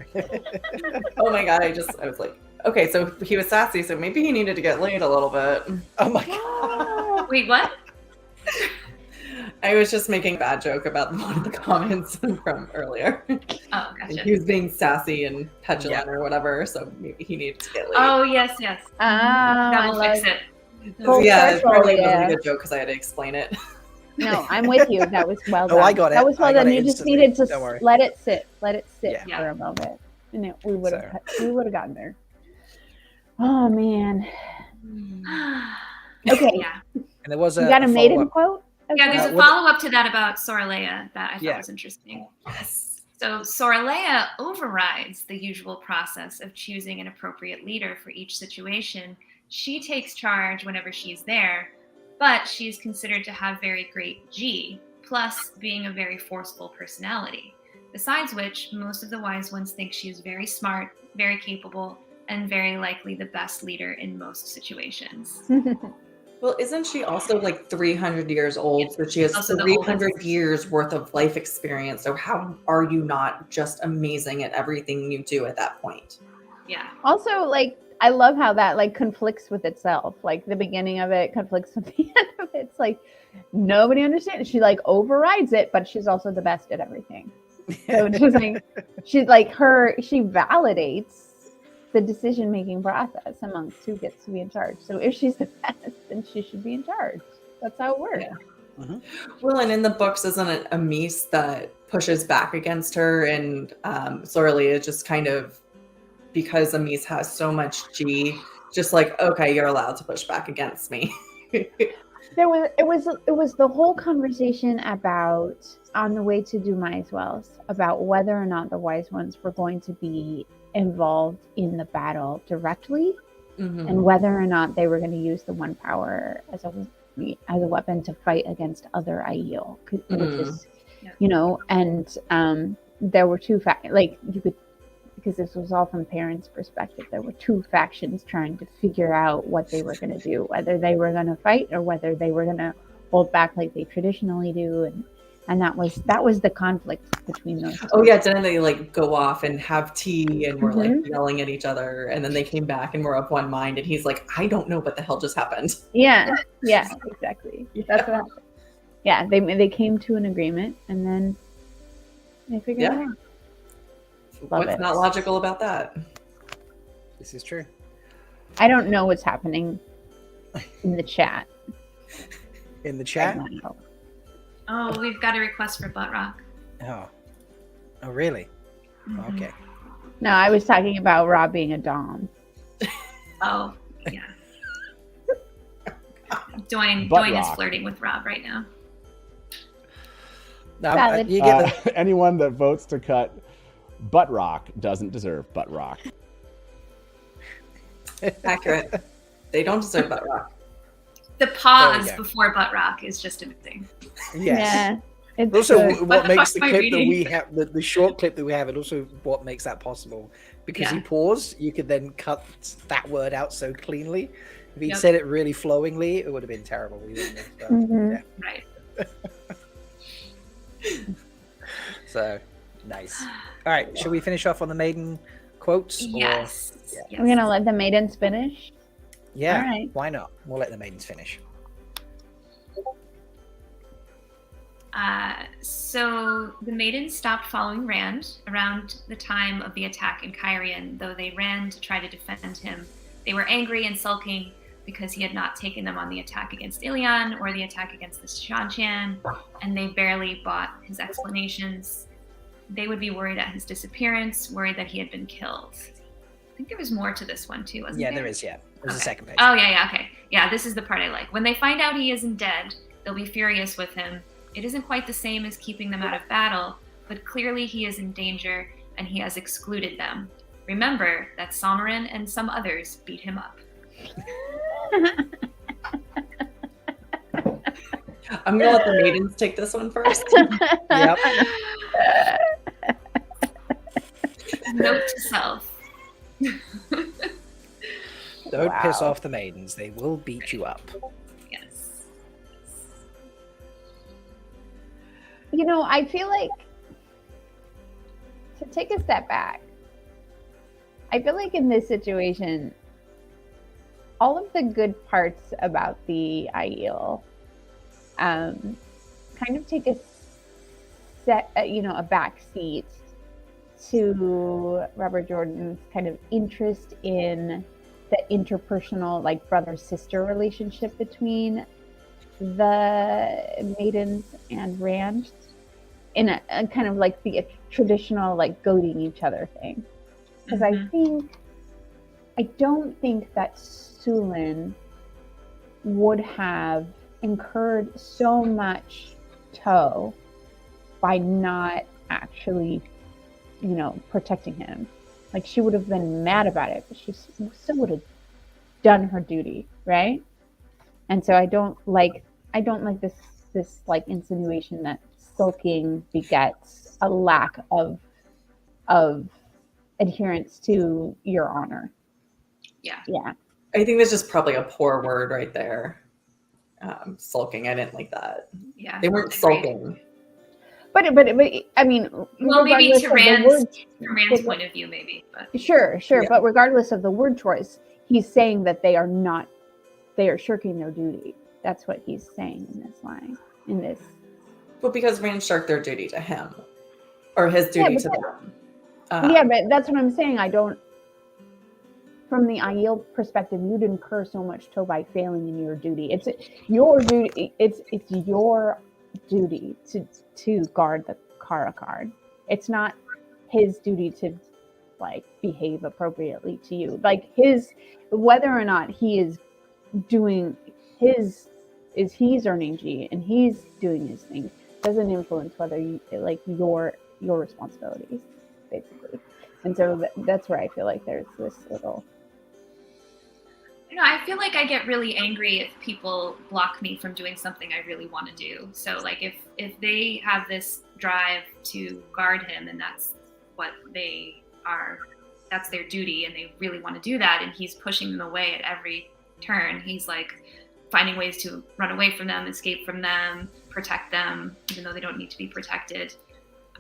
Oh my god, I was like, okay, so he was sassy, so maybe he needed to get laid a little bit. oh my god. Wait, what? I was just making a bad joke about one of the comments from earlier. Oh, gotcha. He was being sassy and petulant Yeah. or whatever, so maybe he needed to get laid. Oh, yes. That I will love fix it. Full yeah, it circle, probably wasn't yeah. a good joke because I had to explain it. No, I'm with you. That was well done. Oh, I got it. That was well I got done. it You just instantly. needed to Don't worry. let it sit. Let it sit Yeah. for a moment, and we would have gotten there. Oh man. Okay. Yeah. And there was You got a maiden follow-up. quote? Yeah, there's a what- follow-up to that about Soraleia that I thought Yeah. was interesting. Yes. So Soraleia overrides the usual process of choosing an appropriate leader for each situation. She takes charge whenever she's there, but she's considered to have very great G, plus being a very forceful personality. Besides which, most of the wise ones think she is very smart, very capable, and very likely the best leader in most situations. Well, isn't she also like 300 years old? So she has Also the 300 oldest. years worth of life experience. So how are you not just amazing at everything you do at that point? Yeah. Also, like, I love how that like conflicts with itself. Like the beginning of it conflicts with the end of it. It's like nobody understands. She like overrides it, but she's also the best at everything. So it's just like she validates the decision-making process amongst who gets to be in charge. So if she's the best, then she should be in charge. That's how it works. Yeah. Well, and in the books, isn't it Amis that pushes back against her? And Soraleia just kind of, because Amis has so much G, just like, okay, you're allowed to push back against me. It was the whole conversation about on the way to Dumai's Wells about whether or not the wise ones were going to be involved in the battle directly, Mhm. and whether or not they were going to use the one power as a weapon to fight against other Aiel, which is, and there were two because this was all from parents' perspective, there were two factions trying to figure out what they were going to do, whether they were going to fight or whether they were going to hold back like they traditionally do, and that was the conflict between those two. Oh yeah, didn't they like go off and have tea and were like Mhm. yelling at each other, and then they came back and were of one mind, and he's like, I don't know what the hell just happened. Yeah, exactly. That's what happened. Yeah, they came to an agreement and then they figured it out. Love What's it. not logical about that? This is true. I don't know what's happening in the chat. In the I chat? don't know. Oh, we've got a request for butt rock. Oh, really? Mhm. Okay. No, I was talking about Rob being a dom. Oh, yeah. Dwayne Butt is rock. flirting with Rob right now. No, Valid. you get the, Anyone that votes to cut butt rock doesn't deserve butt rock. Accurate. They don't deserve that rock. The pause There we go. before butt rock is just amazing. yes. Yeah. It's Also, good. what the makes fuck the am I clip that reading? we have, the short clip that we have, and also what makes that possible, because he Yeah. paused, you could then cut that word out so cleanly. If he'd Yep. said it really flowingly, it would have been terrible. We wouldn't have, Mhm. Right. So nice. All right, should we finish off on the maiden quotes? or- Yes. Yeah. Yes. We're gonna let the maidens finish. Yeah. All right. Why not? We'll let the maidens finish. So the maidens stopped following Rand around the time of the attack in Kyrian, though they ran to try to defend him. They were angry and sulking because he had not taken them on the attack against Ilion or the attack against the Shanchan, and they barely bought his explanations. They would be worried at his disappearance, worried that he had been killed. I think there was more to this one too, wasn't Yeah, there? there is. Yeah, there's a Okay. second page. Oh, yeah, okay. Yeah, this is the part I like. When they find out he isn't dead, they'll be furious with him. It isn't quite the same as keeping them out of battle, but clearly he is in danger and he has excluded them. Remember that Somarin and some others beat him up. I'm gonna let the maidens take this one first. Yep. Note to self. Don't piss Wow. off the maidens. They will beat you up. Yes. You know, I feel like to take a step back, I feel like in this situation, all of the good parts about the Aiel kind of take a back seat to Robert Jordan's kind of interest in the interpersonal, like brother-sister relationship between the maidens and Rand, in a kind of like the traditional like goading each other thing. Because I don't think that Sulin would have incurred so much tow by not actually, protecting him. Like, she would have been mad about it, but she still would have done her duty, right? And so I don't like this like insinuation that sulking begets a lack of adherence to your honor. Yeah. Yeah. I think that's just probably a poor word right there. Sulking. I didn't like that. Yeah. They weren't agreed. sulking. But I mean, Well, maybe regardless to of the Rand's point of view, maybe. But Sure. Yeah. But regardless of the word choice, he's saying that they are shirking their duty. That's what he's saying in this line. But because Rand shirked their duty to him, or his duty to them. Yeah, but that's what I'm saying. I don't. From the Aiel perspective, you'd incur so much tow by failing in your duty. It's your duty. It's your duty to guard the Kara card. It's not his duty to like behave appropriately to you. Like whether or not he is doing he's earning G and he's doing his thing doesn't influence whether you like your responsibilities, basically. And so that's where I feel like there's this little. I feel like I get really angry if people block me from doing something I really want to do. So like if they have this drive to guard him and that's what that's their duty and they really want to do that and he's pushing them away at every turn, he's like finding ways to run away from them, escape from them, protect them, even though they don't need to be protected.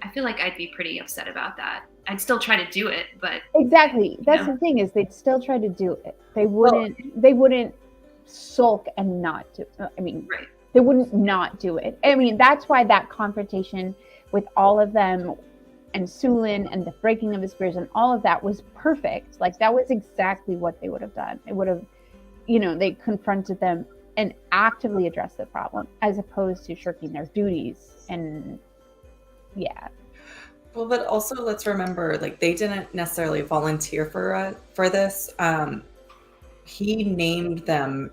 I feel like I'd be pretty upset about that. I'd still try to do it, but Exactly. That's the thing, is they'd still try to do it. They wouldn't sulk and not do. right. They wouldn't not do it. I mean, that's why that confrontation with all of them and Sulin and the breaking of the spears and all of that was perfect. Like, that was exactly what they would have done. It would have, they confronted them and actively addressed the problem as opposed to shirking their duties. And yeah. Well, but also let's remember, like, they didn't necessarily volunteer for this. He named them,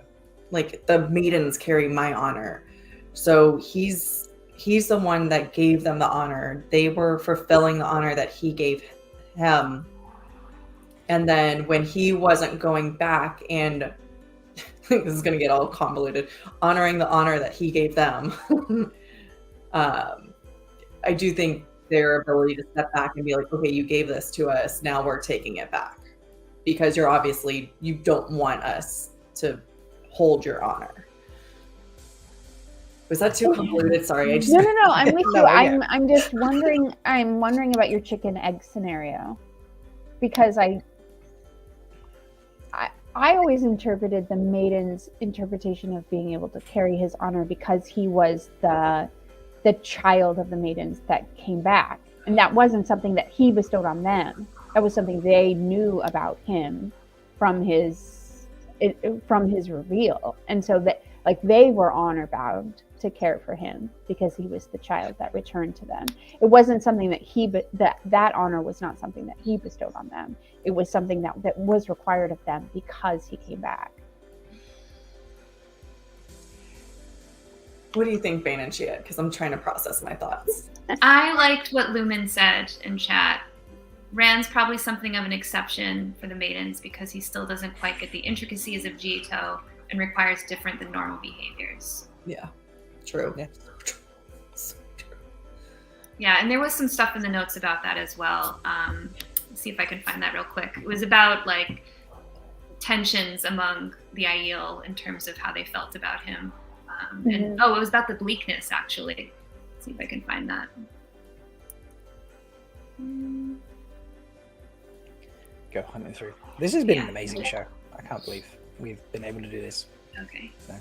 like, the maidens carry my honor. So he's the one that gave them the honor. They were fulfilling the honor that he gave him. And then when he wasn't going back and this is going to get all convoluted, honoring the honor that he gave them, I do think their ability to step back and be like, okay, you gave this to us, now we're taking it back. Because you don't want us to hold your honor. Was that too convoluted? Sorry, I just No, I'm with No, you. yeah. I'm just wondering. I'm wondering about your chicken egg scenario, because I always interpreted the maiden's interpretation of being able to carry his honor because he was the child of the maidens that came back, and that wasn't something that he bestowed on them. That was something they knew about him from his reveal, and so that, like, they were honor bound to care for him because he was the child that returned to them. It wasn't something that honor was not something that he bestowed on them. It was something that was required of them because he came back. What do you think, Bain&Chiad? Because I'm trying to process my thoughts. I liked what Lumen said in chat. Rand's probably something of an exception for the maidens because he still doesn't quite get the intricacies of Jito, and requires different than normal behaviors. Yeah. True. Yeah. Yeah, and there was some stuff in the notes about that as well. Let's see if I can find that real quick. It was about like tensions among the Aiel in terms of how they felt about him. And it was about the bleakness, actually. Let's see if I can find that. Go hunting through. This has been an amazing show. I can't believe we've been able to do this. Okay. So.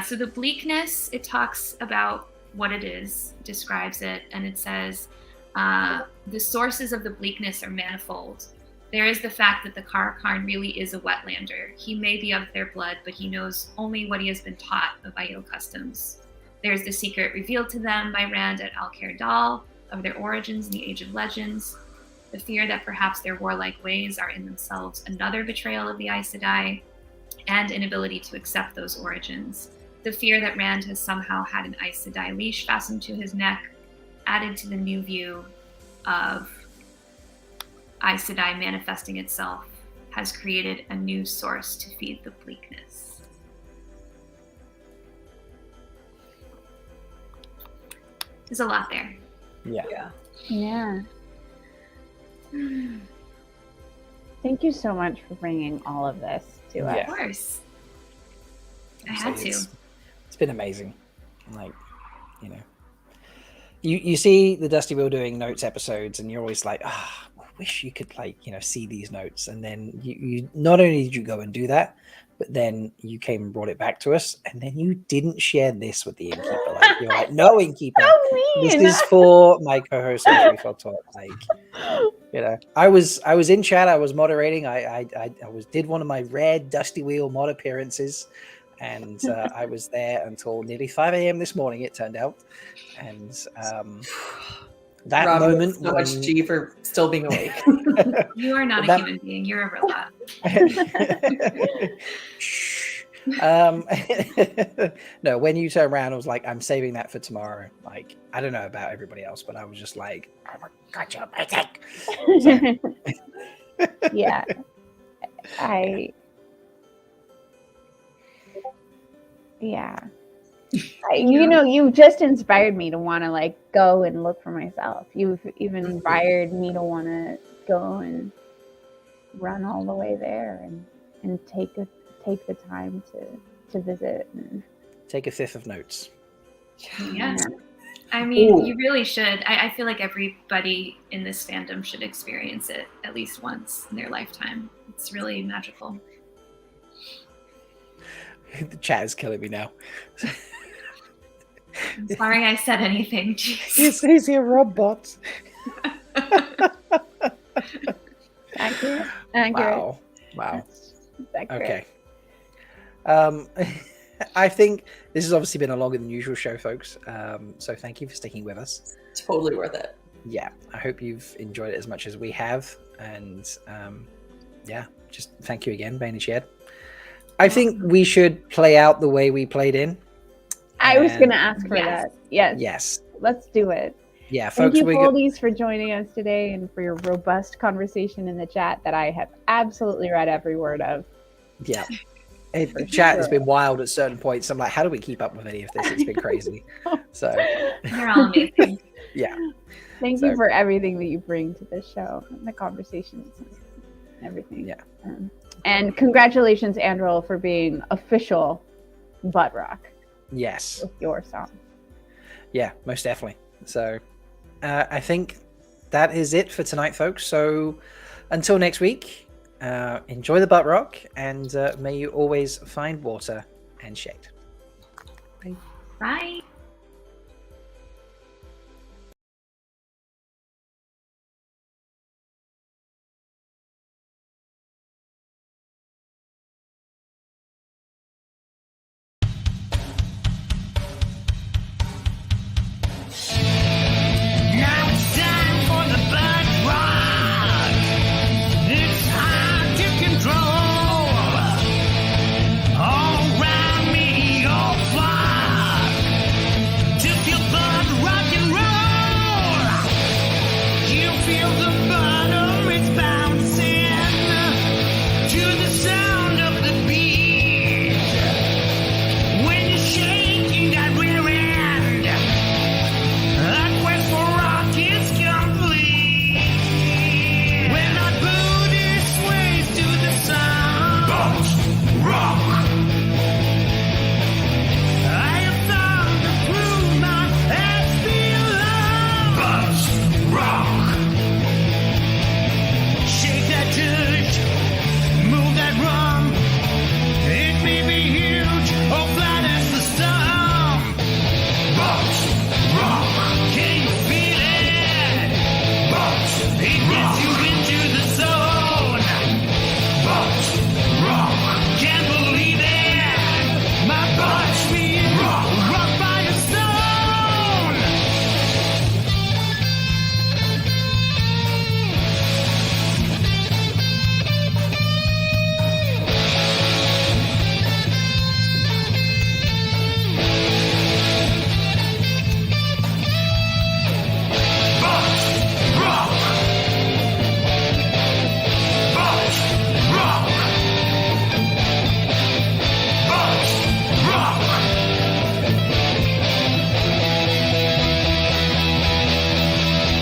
So the bleakness, it talks about what it is, describes it, and it says, the sources of the bleakness are manifold. There is the fact that the Karakarn really is a Wetlander. He may be of their blood, but he knows only what he has been taught of Aiel customs. There's the secret revealed to them by Rand at Alcair Dal of their origins in the Age of Legends. The fear that perhaps their warlike ways are in themselves another betrayal of the Aes Sedai, and inability to accept those origins. The fear that Rand has somehow had an Aes Sedai leash fastened to his neck, added to the new view of Aes Sedai manifesting itself, has created a new source to feed the bleakness. There's a lot there. Yeah. Yeah. Thank you so much for bringing all of this to us. Of course. I had to. It's been amazing. Like, you know, you see the Dusty Wheel doing notes episodes, and you're always like, I wish you could, like, you know, see these notes. And then you not only did you go and do that, but then you came and brought it back to us, and then you didn't share this with the innkeeper. Like, you're like, no, innkeeper, this is for my co-host on Free Folk Talk. Like, you know, I was in chat, I was moderating, I did one of my rare Dusty Wheel mod appearances, and I was there until nearly 5 a.m. this morning, it turned out. And that Rob, moment so much G for still being awake. You are not a human being. You're a robot. No, when you turned around, I was like, I'm saving that for tomorrow. Like, I don't know about everybody else, but I was just like, oh my God, you're amazing. Yeah. You know, you just inspired me to want to like go and look for myself. You've even inspired me to want to go and run all the way there and take the time to visit and Take a fifth of notes. Yeah. I mean, you really should. I feel like everybody in this fandom should experience it at least once in their lifetime. It's really magical. The chat is killing me now. I'm sorry I said anything. Jeez. He's a robot. accurate. Wow. That's accurate. Okay. I think this has obviously been a longer than usual show, folks. So thank you for sticking with us. Totally worth it. Yeah, I hope you've enjoyed it as much as we have. And yeah, just thank you again, Bain&Chiad. I think we should play out the way we played in. I was going to ask for that. Yes. Yes. Let's do it. Yeah, folks. Thank you, Foldies, for joining us today and for your robust conversation in the chat that I have absolutely read every word of. Yeah. The chat has been wild at certain points. I'm like, how do we keep up with any of this? It's been crazy. So You're all amazing. Yeah. Thank you for everything that you bring to this show and the conversations and everything. Yeah. And congratulations, Androl, for being official butt rock Yes. with your song. Yeah, most definitely. So I think that is it for tonight, folks. So until next week, enjoy the butt rock, and may you always find water and shade. Bye.